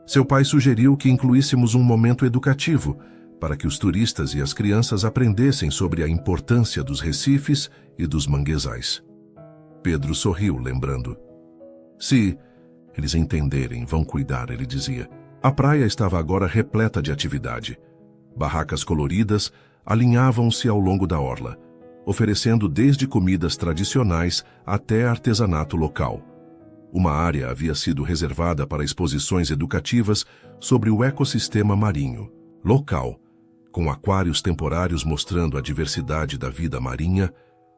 [SPEAKER 1] Seu pai sugeriu que incluíssemos um momento educativo, para que os turistas e as crianças aprendessem sobre a importância dos recifes e dos manguezais. Pedro sorriu, lembrando. Se eles entenderem, vão cuidar, ele dizia. A praia estava agora repleta de atividade. Barracas coloridas alinhavam-se ao longo da orla, oferecendo desde comidas tradicionais até artesanato local. Uma área havia sido reservada para exposições educativas sobre o ecossistema marinho, local, com aquários temporários mostrando a diversidade da vida marinha,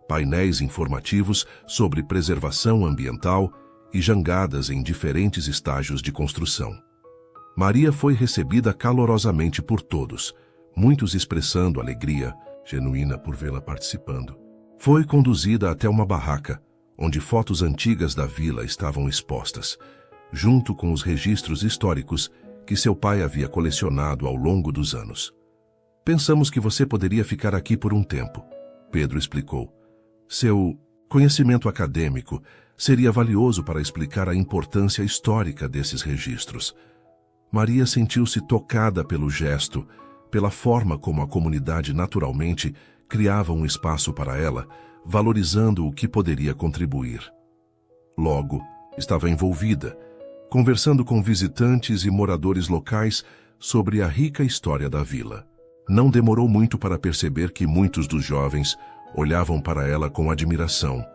[SPEAKER 1] painéis informativos sobre preservação ambiental e jangadas em diferentes estágios de construção. Maria foi recebida calorosamente por todos, muitos expressando alegria genuína por vê-la participando. Foi conduzida até uma barraca, onde fotos antigas da vila estavam expostas, junto com os registros históricos que seu pai havia colecionado ao longo dos anos. Pensamos que você poderia ficar aqui por um tempo, Pedro explicou. Seu conhecimento acadêmico seria valioso para explicar a importância histórica desses registros. Maria sentiu-se tocada pelo gesto, pela forma como a comunidade naturalmente criava um espaço para ela, valorizando o que poderia contribuir. Logo, estava envolvida, conversando com visitantes e moradores locais sobre a rica história da vila. Não demorou muito para perceber que muitos dos jovens, Olhavam para ela com admiração.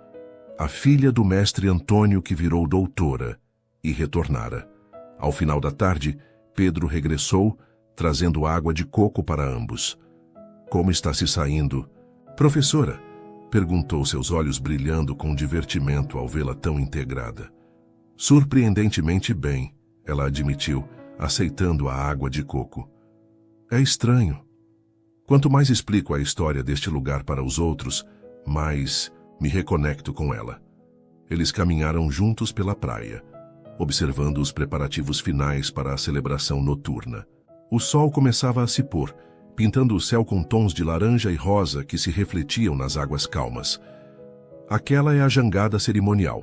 [SPEAKER 1] A filha do mestre Antônio que virou doutora e retornara. Ao final da tarde, Pedro regressou, trazendo água de coco para ambos. Como está se saindo? Professora, perguntou, seus olhos brilhando com divertimento ao vê-la tão integrada. Surpreendentemente bem, ela admitiu, aceitando a água de coco. É estranho. Quanto mais explico a história deste lugar para os outros, mais me reconecto com ela. Eles caminharam juntos pela praia, observando os preparativos finais para a celebração noturna. O sol começava a se pôr, pintando o céu com tons de laranja e rosa que se refletiam nas águas calmas. Aquela é a jangada cerimonial.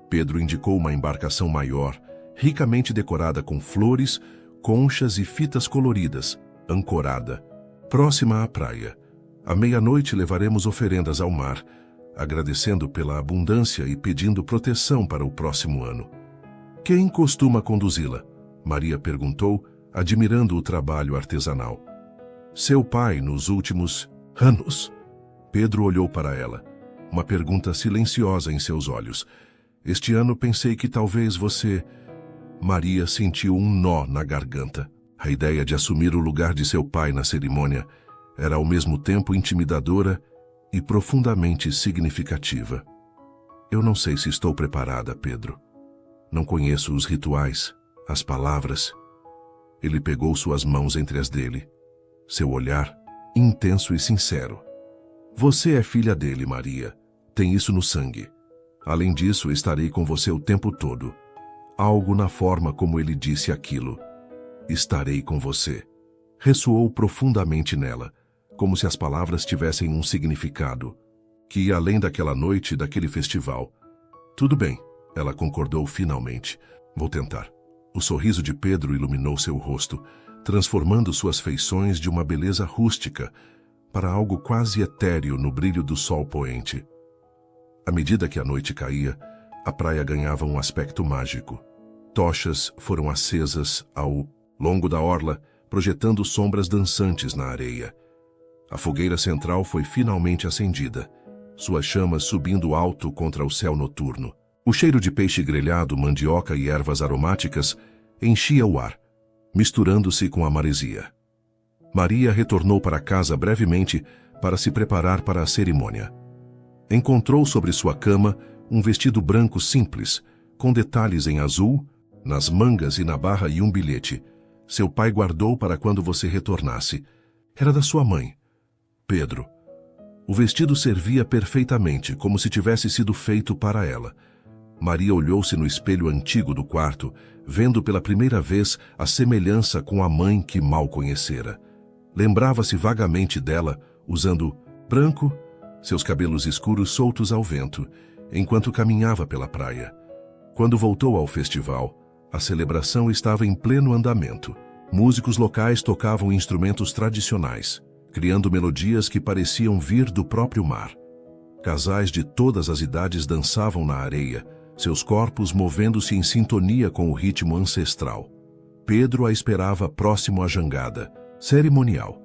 [SPEAKER 1] Pedro indicou uma embarcação maior, ricamente decorada com flores, conchas e fitas coloridas, ancorada, próxima à praia. À meia-noite levaremos oferendas ao mar, agradecendo pela abundância e pedindo proteção para o próximo ano. Quem costuma conduzi-la? Maria perguntou, admirando o trabalho artesanal. Seu pai nos últimos anos. Pedro olhou para ela, uma pergunta silenciosa em seus olhos. Este ano pensei que talvez você... Maria sentiu um nó na garganta. A ideia de assumir o lugar de seu pai na cerimônia era ao mesmo tempo intimidadora e profundamente significativa. Eu não sei se estou preparada, Pedro. Não conheço os rituais, as palavras. Ele pegou suas mãos entre as dele. Seu olhar, intenso e sincero. Você é filha dele, Maria. Tem isso no sangue. Além disso, estarei com você o tempo todo. Algo na forma como ele disse aquilo. Estarei com você. Ressoou profundamente nela, como se as palavras tivessem um significado, que ia além daquela noite, daquele festival. Tudo bem, ela concordou finalmente. Vou tentar. O sorriso de Pedro iluminou seu rosto, transformando suas feições de uma beleza rústica para algo quase etéreo no brilho do sol poente. À medida que a noite caía, a praia ganhava um aspecto mágico. Tochas foram acesas ao longo da orla, projetando sombras dançantes na areia. A fogueira central foi finalmente acendida, suas chamas subindo alto contra o céu noturno. O cheiro de peixe grelhado, mandioca e ervas aromáticas enchia o ar, misturando-se com a maresia. Maria retornou para casa brevemente para se preparar para a cerimônia. Encontrou sobre sua cama um vestido branco simples, com detalhes em azul, nas mangas e na barra e um bilhete. Seu pai guardou para quando você retornasse. Era da sua mãe, Pedro. O vestido servia perfeitamente, como se tivesse sido feito para ela. Maria olhou-se no espelho antigo do quarto, vendo pela primeira vez a semelhança com a mãe que mal conhecera. Lembrava-se vagamente dela, usando branco, seus cabelos escuros soltos ao vento, enquanto caminhava pela praia. Quando voltou ao festival, a celebração estava em pleno andamento. Músicos locais tocavam instrumentos tradicionais, criando melodias que pareciam vir do próprio mar. Casais de todas as idades dançavam na areia, seus corpos movendo-se em sintonia com o ritmo ancestral. Pedro a esperava próximo à jangada, cerimonial.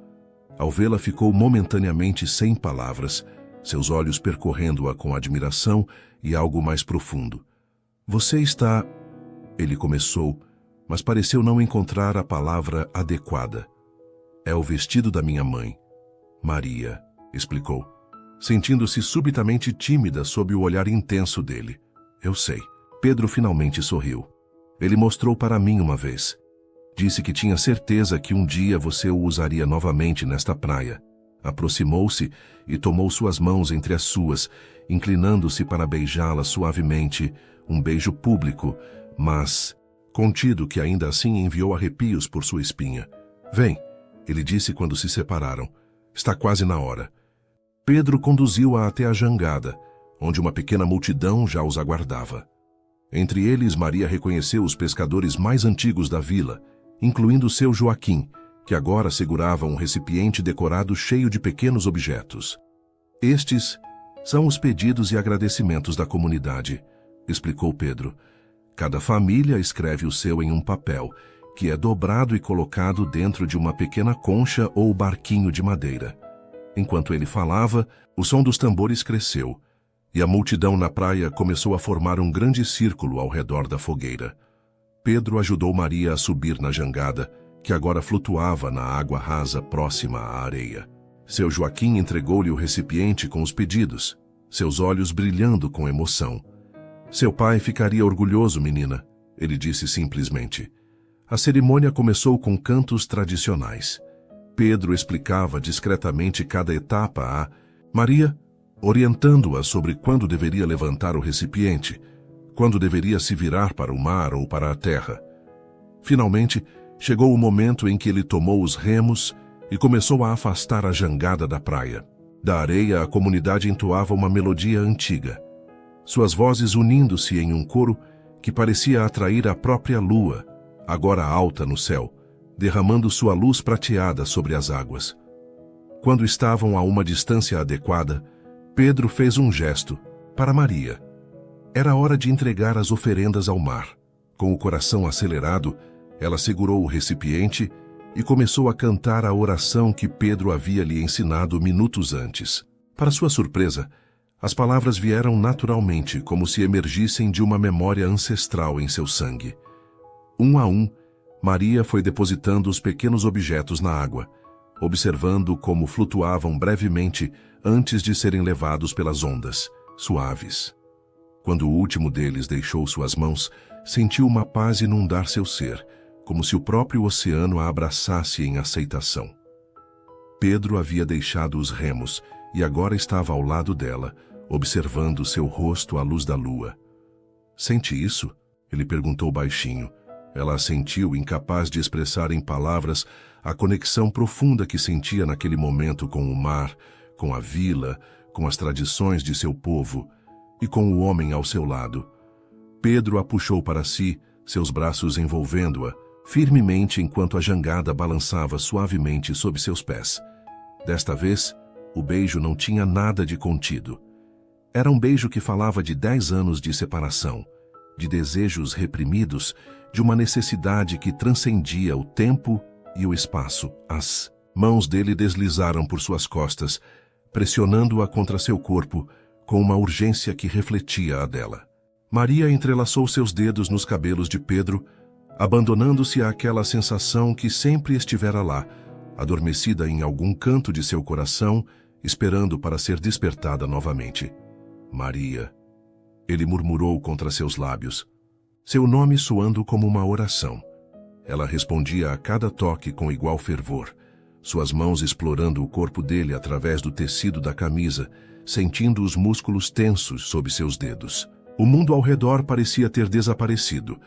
[SPEAKER 1] Ao vê-la, ficou momentaneamente sem palavras, seus olhos percorrendo-a com admiração e algo mais profundo. Você está... Ele começou, mas pareceu não encontrar a palavra adequada. É o vestido da minha mãe, Maria, explicou, sentindo-se subitamente tímida sob o olhar intenso dele. Eu sei. Pedro finalmente sorriu. Ele mostrou para mim uma vez. Disse que tinha certeza que um dia você o usaria novamente nesta praia. Aproximou-se e tomou suas mãos entre as suas, inclinando-se para beijá-la suavemente, um beijo público, mas contido, que ainda assim enviou arrepios por sua espinha. Vem, ele disse quando se separaram. Está quase na hora. Pedro conduziu-a até a jangada, onde uma pequena multidão já os aguardava. Entre eles, Maria reconheceu os pescadores mais antigos da vila, incluindo seu Joaquim, que agora segurava um recipiente decorado cheio de pequenos objetos. Estes são os pedidos e agradecimentos da comunidade, explicou Pedro. Cada família escreve o seu em um papel, que é dobrado e colocado dentro de uma pequena concha ou barquinho de madeira. Enquanto ele falava, o som dos tambores cresceu, e a multidão na praia começou a formar um grande círculo ao redor da fogueira. Pedro ajudou Maria a subir na jangada, que agora flutuava na água rasa próxima à areia. Seu Joaquim entregou-lhe o recipiente com os pedidos, seus olhos brilhando com emoção. Seu pai ficaria orgulhoso, menina, ele disse simplesmente. A cerimônia começou com cantos tradicionais. Pedro explicava discretamente cada etapa a Maria, orientando-a sobre quando deveria levantar o recipiente, quando deveria se virar para o mar ou para a terra. Finalmente, chegou o momento em que ele tomou os remos e começou a afastar a jangada da praia. Da areia, a comunidade entoava uma melodia antiga, suas vozes unindo-se em um coro que parecia atrair a própria lua, agora alta no céu, derramando sua luz prateada sobre as águas. Quando estavam a uma distância adequada, Pedro fez um gesto para Maria. Era hora de entregar as oferendas ao mar. Com o coração acelerado, ela segurou o recipiente e começou a cantar a oração que Pedro havia lhe ensinado minutos antes. Para sua surpresa, as palavras vieram naturalmente, como se emergissem de uma memória ancestral em seu sangue. Um a um, Maria foi depositando os pequenos objetos na água, observando como flutuavam brevemente antes de serem levados pelas ondas, suaves. Quando o último deles deixou suas mãos, sentiu uma paz inundar seu ser, como se o próprio oceano a abraçasse em aceitação. Pedro havia deixado os remos e agora estava ao lado dela, observando seu rosto à luz da lua. "Sente isso?" ele perguntou baixinho. Ela assentiu, incapaz de expressar em palavras a conexão profunda que sentia naquele momento com o mar, com a vila, com as tradições de seu povo e com o homem ao seu lado. Pedro a puxou para si, seus braços envolvendo-a, firmemente enquanto a jangada balançava suavemente sob seus pés. Desta vez, o beijo não tinha nada de contido. Era um beijo que falava de 10 anos de separação, de desejos reprimidos, de uma necessidade que transcendia o tempo e o espaço. As mãos dele deslizaram por suas costas, pressionando-a contra seu corpo com uma urgência que refletia a dela. Maria entrelaçou seus dedos nos cabelos de Pedro, abandonando-se àquela sensação que sempre estivera lá, adormecida em algum canto de seu coração, esperando para ser despertada novamente. Maria. Ele murmurou contra seus lábios, seu nome soando como uma oração. Ela respondia a cada toque com igual fervor, suas mãos explorando o corpo dele através do tecido da camisa, sentindo os músculos tensos sob seus dedos. O mundo ao redor parecia ter desaparecido,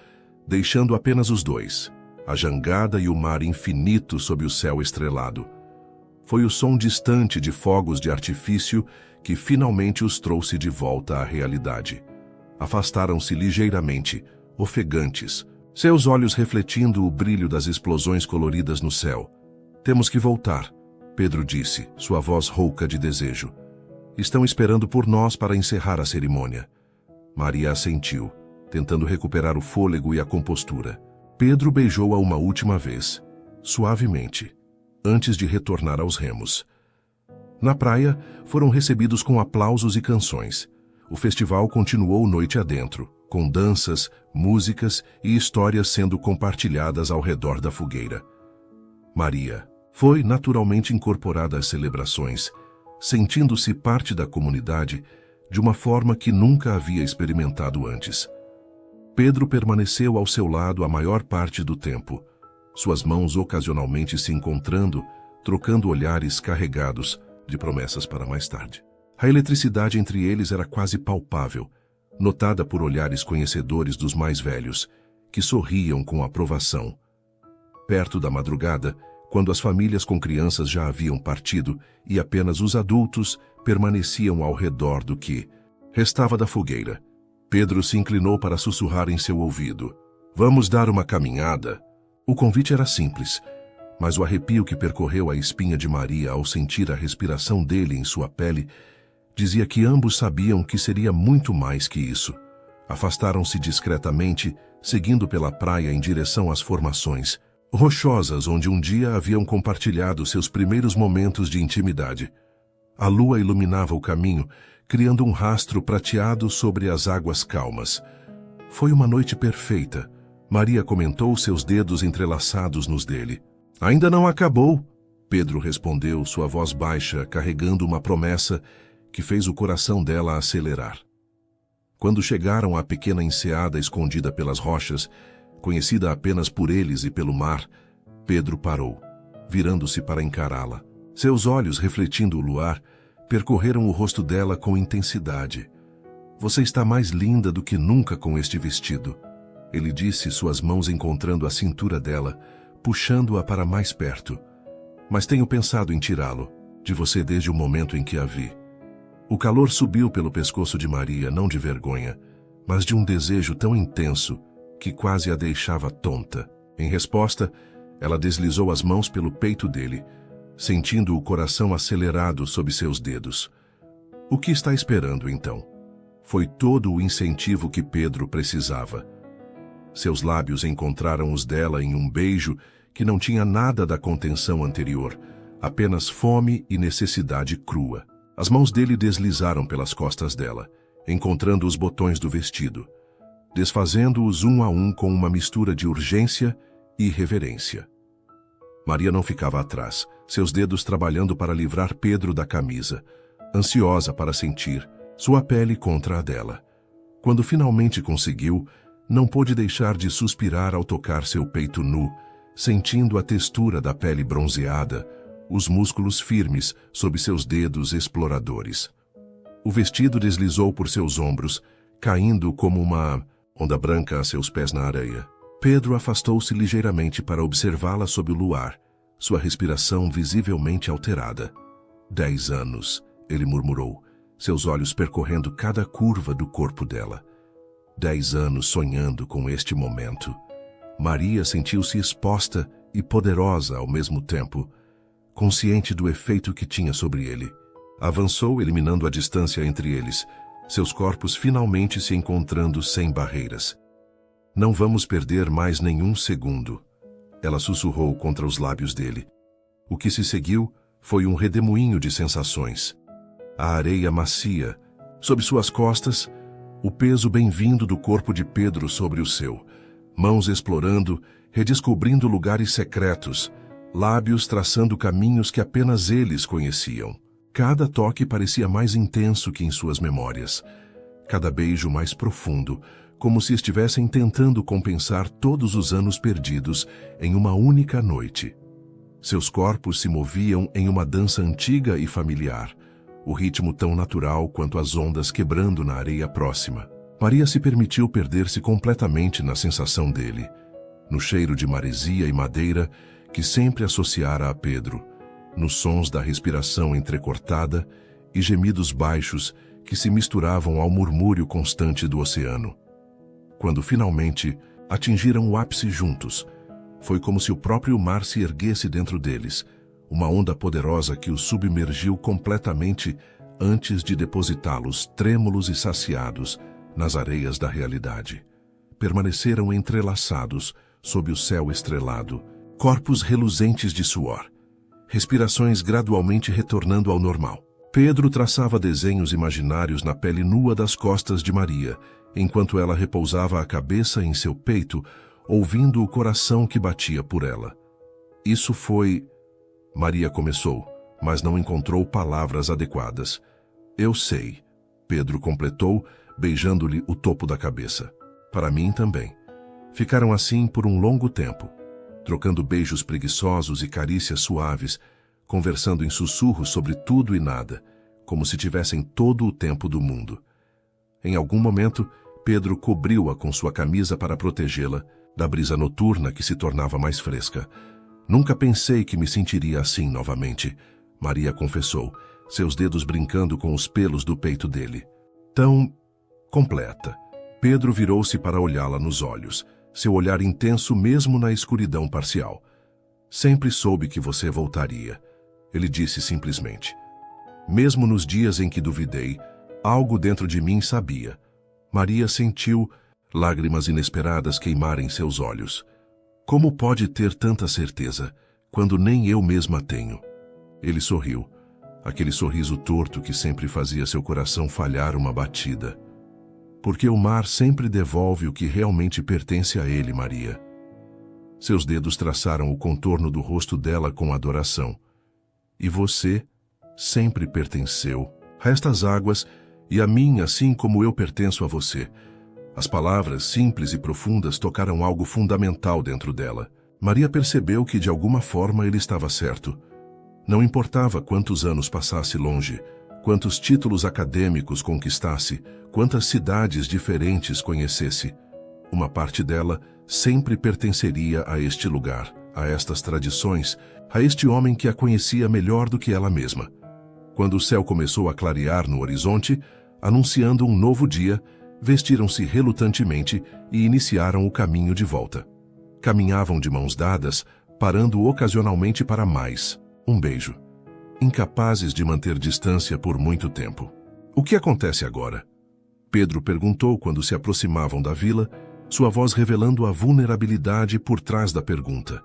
[SPEAKER 1] deixando apenas os dois, a jangada e o mar infinito sob o céu estrelado. Foi o som distante de fogos de artifício que finalmente os trouxe de volta à realidade. Afastaram-se ligeiramente, ofegantes, seus olhos refletindo o brilho das explosões coloridas no céu. "Temos que voltar", Pedro disse, sua voz rouca de desejo. "Estão esperando por nós para encerrar a cerimônia." Maria assentiu, tentando recuperar o fôlego e a compostura. Pedro beijou-a uma última vez, suavemente, antes de retornar aos remos. Na praia, foram recebidos com aplausos e canções. O festival continuou noite adentro, com danças, músicas e histórias sendo compartilhadas ao redor da fogueira. Maria foi naturalmente incorporada às celebrações, sentindo-se parte da comunidade de uma forma que nunca havia experimentado antes. Pedro permaneceu ao seu lado a maior parte do tempo, suas mãos ocasionalmente se encontrando, trocando olhares carregados de promessas para mais tarde. A eletricidade entre eles era quase palpável, notada por olhares conhecedores dos mais velhos, que sorriam com aprovação. Perto da madrugada, quando as famílias com crianças já haviam partido e apenas os adultos permaneciam ao redor do que restava da fogueira, Pedro se inclinou para sussurrar em seu ouvido: "Vamos dar uma caminhada?" O convite era simples, mas o arrepio que percorreu a espinha de Maria ao sentir a respiração dele em sua pele dizia que ambos sabiam que seria muito mais que isso. Afastaram-se discretamente, seguindo pela praia em direção às formações rochosas onde um dia haviam compartilhado seus primeiros momentos de intimidade. A lua iluminava o caminho, criando um rastro prateado sobre as águas calmas. Foi uma noite perfeita. Maria comentou, seus dedos entrelaçados nos dele. Ainda não acabou, Pedro respondeu, sua voz baixa, carregando uma promessa que fez o coração dela acelerar. Quando chegaram à pequena enseada escondida pelas rochas, conhecida apenas por eles e pelo mar, Pedro parou, virando-se para encará-la. Seus olhos, refletindo o luar, percorreram o rosto dela com intensidade. Você está mais linda do que nunca com este vestido, ele disse, suas mãos encontrando a cintura dela, puxando-a para mais perto. Mas tenho pensado em tirá-lo de você desde o momento em que a vi. O calor subiu pelo pescoço de Maria, não de vergonha, mas de um desejo tão intenso que quase a deixava tonta. Em resposta, ela deslizou as mãos pelo peito dele, sentindo o coração acelerado sob seus dedos. O que está esperando, então? Foi todo o incentivo que Pedro precisava. Seus lábios encontraram os dela em um beijo que não tinha nada da contenção anterior, apenas fome e necessidade crua. As mãos dele deslizaram pelas costas dela, encontrando os botões do vestido, desfazendo-os um a um com uma mistura de urgência e reverência. Maria não ficava atrás, seus dedos trabalhando para livrar Pedro da camisa, ansiosa para sentir sua pele contra a dela. Quando finalmente conseguiu, não pôde deixar de suspirar ao tocar seu peito nu, sentindo a textura da pele bronzeada, os músculos firmes sob seus dedos exploradores. O vestido deslizou por seus ombros, caindo como uma onda branca a seus pés na areia. Pedro afastou-se ligeiramente para observá-la sob o luar, sua respiração visivelmente alterada. 10 anos, ele murmurou, seus olhos percorrendo cada curva do corpo dela. 10 anos sonhando com este momento. Maria sentiu-se exposta e poderosa ao mesmo tempo, consciente do efeito que tinha sobre ele. Avançou, eliminando a distância entre eles, seus corpos finalmente se encontrando sem barreiras. Não vamos perder mais nenhum segundo, ela sussurrou contra os lábios dele. O que se seguiu foi um redemoinho de sensações. A areia macia, sob suas costas, o peso bem-vindo do corpo de Pedro sobre o seu, mãos explorando, redescobrindo lugares secretos, lábios traçando caminhos que apenas eles conheciam. Cada toque parecia mais intenso que em suas memórias, cada beijo mais profundo, como se estivessem tentando compensar todos os anos perdidos em uma única noite. Seus corpos se moviam em uma dança antiga e familiar, o ritmo tão natural quanto as ondas quebrando na areia próxima. Maria se permitiu perder-se completamente na sensação dele, no cheiro de maresia e madeira que sempre associara a Pedro, nos sons da respiração entrecortada e gemidos baixos que se misturavam ao murmúrio constante do oceano. Quando finalmente atingiram o ápice juntos, foi como se o próprio mar se erguesse dentro deles, uma onda poderosa que os submergiu completamente antes de depositá-los trêmulos e saciados nas areias da realidade. Permaneceram entrelaçados sob o céu estrelado, corpos reluzentes de suor, respirações gradualmente retornando ao normal. Pedro traçava desenhos imaginários na pele nua das costas de Maria, enquanto ela repousava a cabeça em seu peito, ouvindo o coração que batia por ela. Isso foi... Maria começou, mas não encontrou palavras adequadas. Eu sei, Pedro completou, beijando-lhe o topo da cabeça. Para mim também. Ficaram assim por um longo tempo, trocando beijos preguiçosos e carícias suaves, conversando em sussurros sobre tudo e nada, como se tivessem todo o tempo do mundo. Em algum momento, Pedro cobriu-a com sua camisa para protegê-la da brisa noturna que se tornava mais fresca. Nunca pensei que me sentiria assim novamente, Maria confessou, seus dedos brincando com os pelos do peito dele. Tão completa. Pedro virou-se para olhá-la nos olhos, seu olhar intenso mesmo na escuridão parcial. Sempre soube que você voltaria, ele disse simplesmente. Mesmo nos dias em que duvidei, algo dentro de mim sabia. Maria sentiu lágrimas inesperadas queimarem seus olhos. Como pode ter tanta certeza, quando nem eu mesma tenho? Ele sorriu. aquele sorriso torto que sempre fazia seu coração falhar uma batida. Porque o mar sempre devolve o que realmente pertence a ele, Maria. Seus dedos traçaram o contorno do rosto dela com adoração. E você sempre pertenceu a estas águas e a mim, assim como eu pertenço a você. As palavras simples e profundas tocaram algo fundamental dentro dela. Maria percebeu que de alguma forma ele estava certo. Não importava quantos anos passasse longe, quantos títulos acadêmicos conquistasse, quantas cidades diferentes conhecesse. Uma parte dela sempre pertenceria a este lugar, a estas tradições, a este homem que a conhecia melhor do que ela mesma. Quando o céu começou a clarear no horizonte, anunciando um novo dia, vestiram-se relutantemente e iniciaram o caminho de volta. Caminhavam de mãos dadas, parando ocasionalmente para mais um beijo, incapazes de manter distância por muito tempo. O que acontece agora? Pedro perguntou quando se aproximavam da vila, sua voz revelando a vulnerabilidade por trás da pergunta.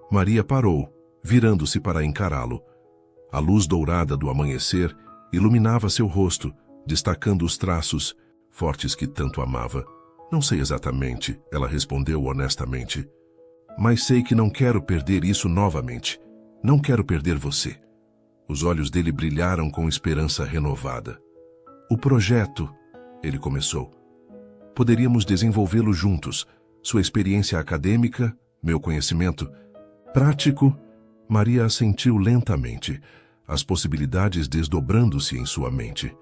[SPEAKER 1] Maria parou, virando-se para encará-lo. A luz dourada do amanhecer iluminava seu rosto, destacando os traços, fortes que tanto amava. Não sei exatamente, ela respondeu honestamente. Mas sei que não quero perder isso novamente. Não quero perder você. Os olhos dele brilharam com esperança renovada. O projeto, ele começou. Poderíamos desenvolvê-lo juntos. Sua experiência acadêmica, meu conhecimento prático. Maria assentiu lentamente, as possibilidades desdobrando-se em sua mente.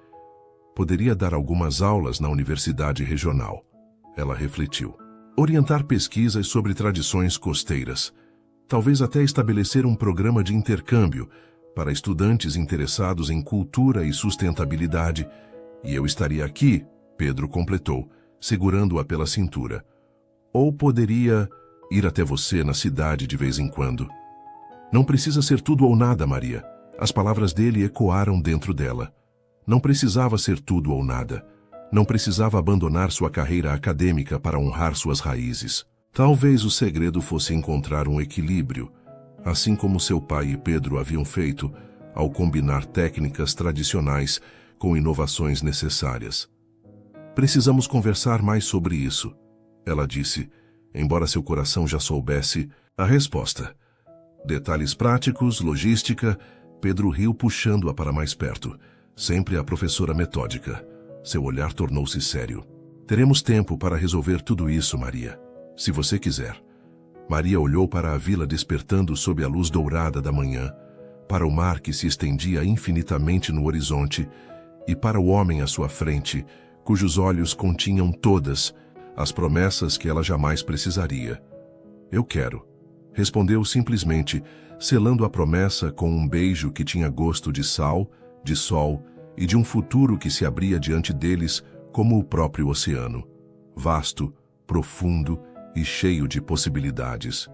[SPEAKER 1] Poderia dar algumas aulas na universidade regional. Ela refletiu. Orientar pesquisas sobre tradições costeiras. Talvez até estabelecer um programa de intercâmbio para estudantes interessados em cultura e sustentabilidade. E eu estaria aqui, Pedro completou, segurando-a pela cintura. Ou poderia ir até você na cidade de vez em quando. Não precisa ser tudo ou nada, Maria. As palavras dele ecoaram dentro dela. Não precisava ser tudo ou nada. Não precisava abandonar sua carreira acadêmica para honrar suas raízes. Talvez o segredo fosse encontrar um equilíbrio, assim como seu pai e Pedro haviam feito ao combinar técnicas tradicionais com inovações necessárias. Precisamos conversar mais sobre isso, ela disse, embora seu coração já soubesse a resposta. Detalhes práticos, logística. Pedro riu puxando-a para mais perto, sempre a professora metódica. Seu olhar tornou-se sério. Teremos tempo para resolver tudo isso, Maria. Se você quiser. Maria olhou para a vila despertando sob a luz dourada da manhã, para o mar que se estendia infinitamente no horizonte e para o homem à sua frente, cujos olhos continham todas as promessas que ela jamais precisaria. Eu quero, respondeu simplesmente, selando a promessa com um beijo que tinha gosto de sal, de sol e de um futuro que se abria diante deles como o próprio oceano, vasto, profundo e cheio de possibilidades.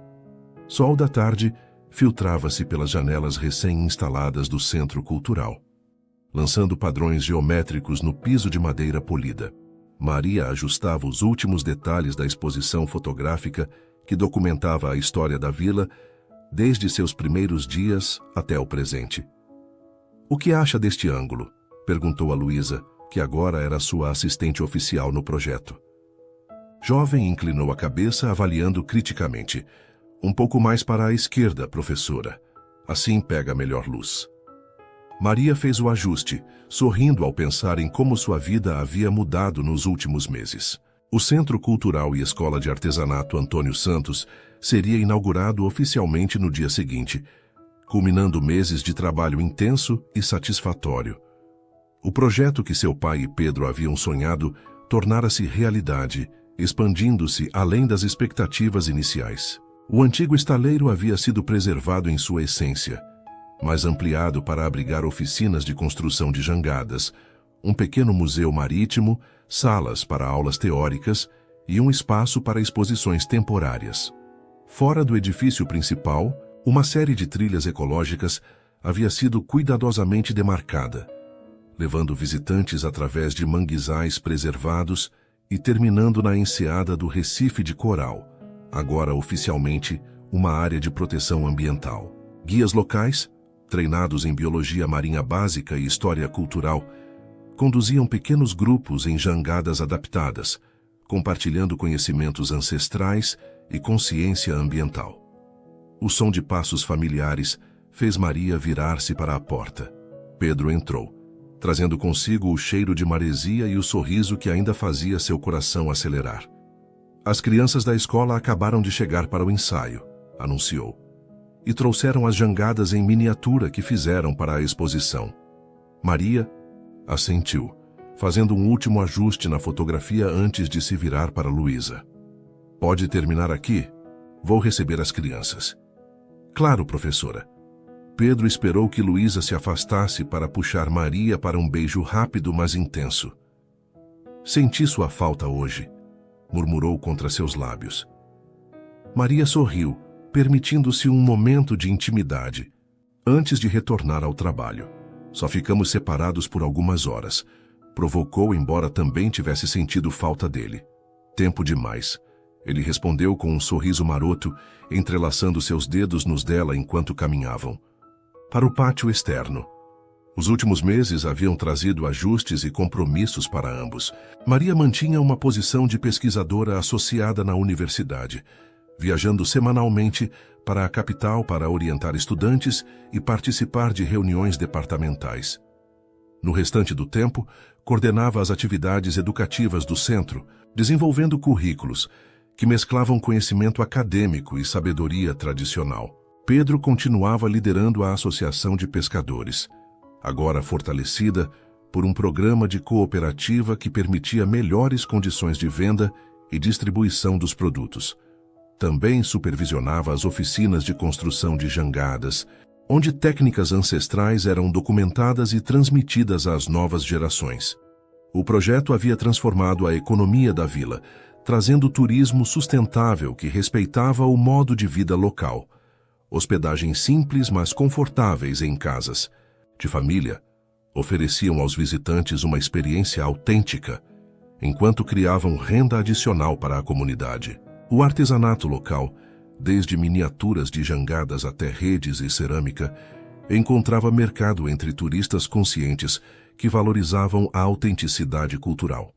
[SPEAKER 1] Sol da tarde filtrava-se pelas janelas recém-instaladas do Centro Cultural, lançando padrões geométricos no piso de madeira polida. Maria ajustava os últimos detalhes da exposição fotográfica que documentava a história da vila desde seus primeiros dias até o presente. O que acha deste ângulo? Perguntou a Luísa, que agora era sua assistente oficial no projeto. Jovem inclinou a cabeça, avaliando criticamente. Um pouco mais para a esquerda, professora. Assim pega melhor luz. Maria fez o ajuste, sorrindo ao pensar em como sua vida havia mudado nos últimos meses. O Centro Cultural e Escola de Artesanato Antônio Santos seria inaugurado oficialmente no dia seguinte, culminando meses de trabalho intenso e satisfatório. O projeto que seu pai e Pedro haviam sonhado tornara-se realidade, expandindo-se além das expectativas iniciais. O antigo estaleiro havia sido preservado em sua essência, mas ampliado para abrigar oficinas de construção de jangadas, um pequeno museu marítimo, salas para aulas teóricas e um espaço para exposições temporárias. Fora do edifício principal, uma série de trilhas ecológicas havia sido cuidadosamente demarcada, levando visitantes através de manguezais preservados e terminando na enseada do Recife de Coral, agora oficialmente uma área de proteção ambiental. Guias locais, treinados em biologia marinha básica e história cultural, conduziam pequenos grupos em jangadas adaptadas, compartilhando conhecimentos ancestrais e consciência ambiental. O som de passos familiares fez Maria virar-se para a porta. Pedro entrou, trazendo consigo o cheiro de maresia e o sorriso que ainda fazia seu coração acelerar. As crianças da escola acabaram de chegar para o ensaio, anunciou, e trouxeram as jangadas em miniatura que fizeram para a exposição. Maria assentiu, fazendo um último ajuste na fotografia antes de se virar para Luísa. Pode terminar aqui? Vou receber as crianças. Claro, professora. Pedro esperou que Luísa se afastasse para puxar Maria para um beijo rápido, mas intenso. Senti sua falta hoje, murmurou contra seus lábios. Maria sorriu, permitindo-se um momento de intimidade, antes de retornar ao trabalho. Só ficamos separados por algumas horas. Provocou, embora também tivesse sentido falta dele. Tempo demais. Ele respondeu com um sorriso maroto, entrelaçando seus dedos nos dela enquanto caminhavam. Para o pátio externo. Os últimos meses haviam trazido ajustes e compromissos para ambos. Maria mantinha uma posição de pesquisadora associada na universidade, viajando semanalmente para a capital para orientar estudantes e participar de reuniões departamentais. No restante do tempo, coordenava as atividades educativas do centro, desenvolvendo currículos que mesclavam conhecimento acadêmico e sabedoria tradicional. Pedro continuava liderando a Associação de Pescadores, agora fortalecida por um programa de cooperativa que permitia melhores condições de venda e distribuição dos produtos. Também supervisionava as oficinas de construção de jangadas, onde técnicas ancestrais eram documentadas e transmitidas às novas gerações. O projeto havia transformado a economia da vila, trazendo turismo sustentável que respeitava o modo de vida local. Hospedagens simples, mas confortáveis em casas de família, ofereciam aos visitantes uma experiência autêntica, enquanto criavam renda adicional para a comunidade. O artesanato local, desde miniaturas de jangadas até redes e cerâmica, encontrava mercado entre turistas conscientes que valorizavam a autenticidade cultural.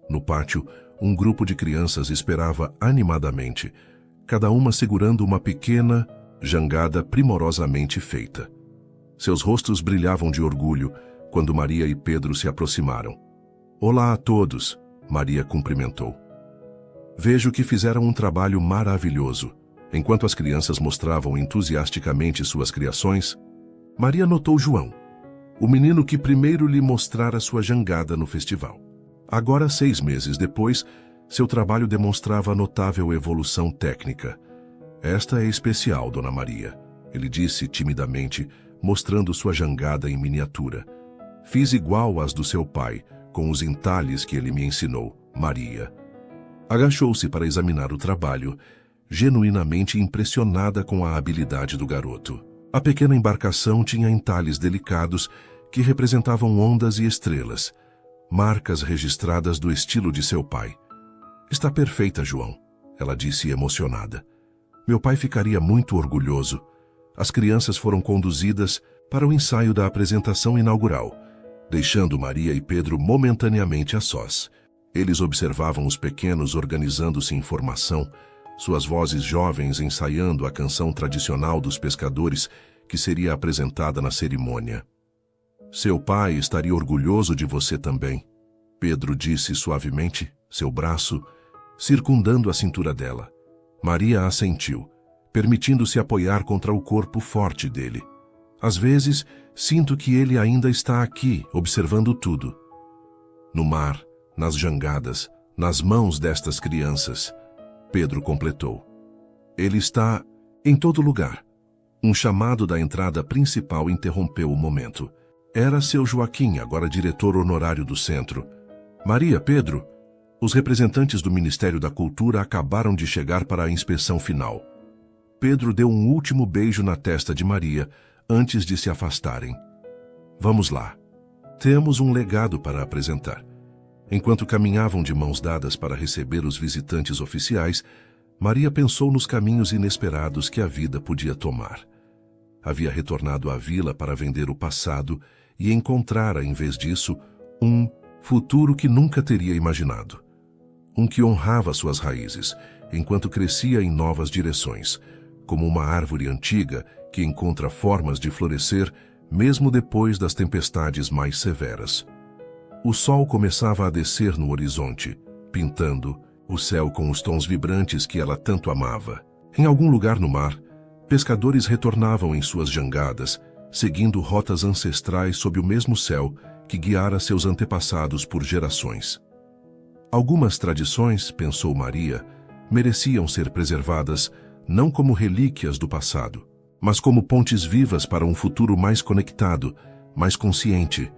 [SPEAKER 1] No pátio, um grupo de crianças esperava animadamente, cada uma segurando uma pequena jangada primorosamente feita. Seus rostos brilhavam de orgulho quando Maria e Pedro se aproximaram. Olá a todos, Maria cumprimentou. Vejo que fizeram um trabalho maravilhoso. Enquanto as crianças mostravam entusiasticamente suas criações, Maria notou João, o menino que primeiro lhe mostrara sua jangada no festival. Agora, 6 meses depois, seu trabalho demonstrava notável evolução técnica. Esta é especial, Dona Maria, ele disse timidamente, mostrando sua jangada em miniatura. Fiz igual às do seu pai, com os entalhes que ele me ensinou, Maria. Agachou-se para examinar o trabalho, genuinamente impressionada com a habilidade do garoto. A pequena embarcação tinha entalhes delicados que representavam ondas e estrelas, marcas registradas do estilo de seu pai. Está perfeita, João, ela disse emocionada. Meu pai ficaria muito orgulhoso. As crianças foram conduzidas para o ensaio da apresentação inaugural, deixando Maria e Pedro momentaneamente a sós. Eles observavam os pequenos organizando-se em formação, suas vozes jovens ensaiando a canção tradicional dos pescadores que seria apresentada na cerimônia. Seu pai estaria orgulhoso de você também, Pedro disse suavemente, seu braço circundando a cintura dela. Maria assentiu, permitindo-se apoiar contra o corpo forte dele. Às vezes, sinto que ele ainda está aqui, observando tudo. No mar, nas jangadas, nas mãos destas crianças, Pedro completou. Ele está em todo lugar. Um chamado da entrada principal interrompeu o momento. Era seu Joaquim, agora diretor honorário do centro. Maria, Pedro, os representantes do Ministério da Cultura acabaram de chegar para a inspeção final. Pedro deu um último beijo na testa de Maria antes de se afastarem. Vamos lá. Temos um legado para apresentar. Enquanto caminhavam de mãos dadas para receber os visitantes oficiais, Maria pensou nos caminhos inesperados que a vida podia tomar. havia retornado à vila para vender o passado e encontrara, em vez disso, um futuro que nunca teria imaginado. Um que honrava suas raízes, enquanto crescia em novas direções, como uma árvore antiga que encontra formas de florescer mesmo depois das tempestades mais severas. O sol começava a descer no horizonte, pintando o céu com os tons vibrantes que ela tanto amava. Em algum lugar no mar, pescadores retornavam em suas jangadas, seguindo rotas ancestrais sob o mesmo céu que guiara seus antepassados por gerações. Algumas tradições, pensou Maria, mereciam ser preservadas não como relíquias do passado, mas como pontes vivas para um futuro mais conectado, mais consciente.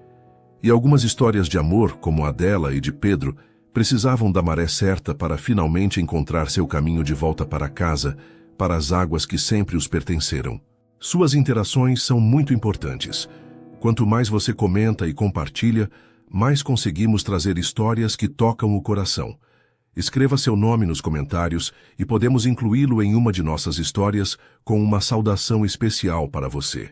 [SPEAKER 1] E algumas histórias de amor, como a dela e de Pedro, precisavam da maré certa para finalmente encontrar seu caminho de volta para casa, para as águas que sempre os pertenceram. Suas interações são muito importantes. Quanto mais você comenta e compartilha, mais conseguimos trazer histórias que tocam o coração. Escreva seu nome nos comentários e podemos incluí-lo em uma de nossas histórias com uma saudação especial para você.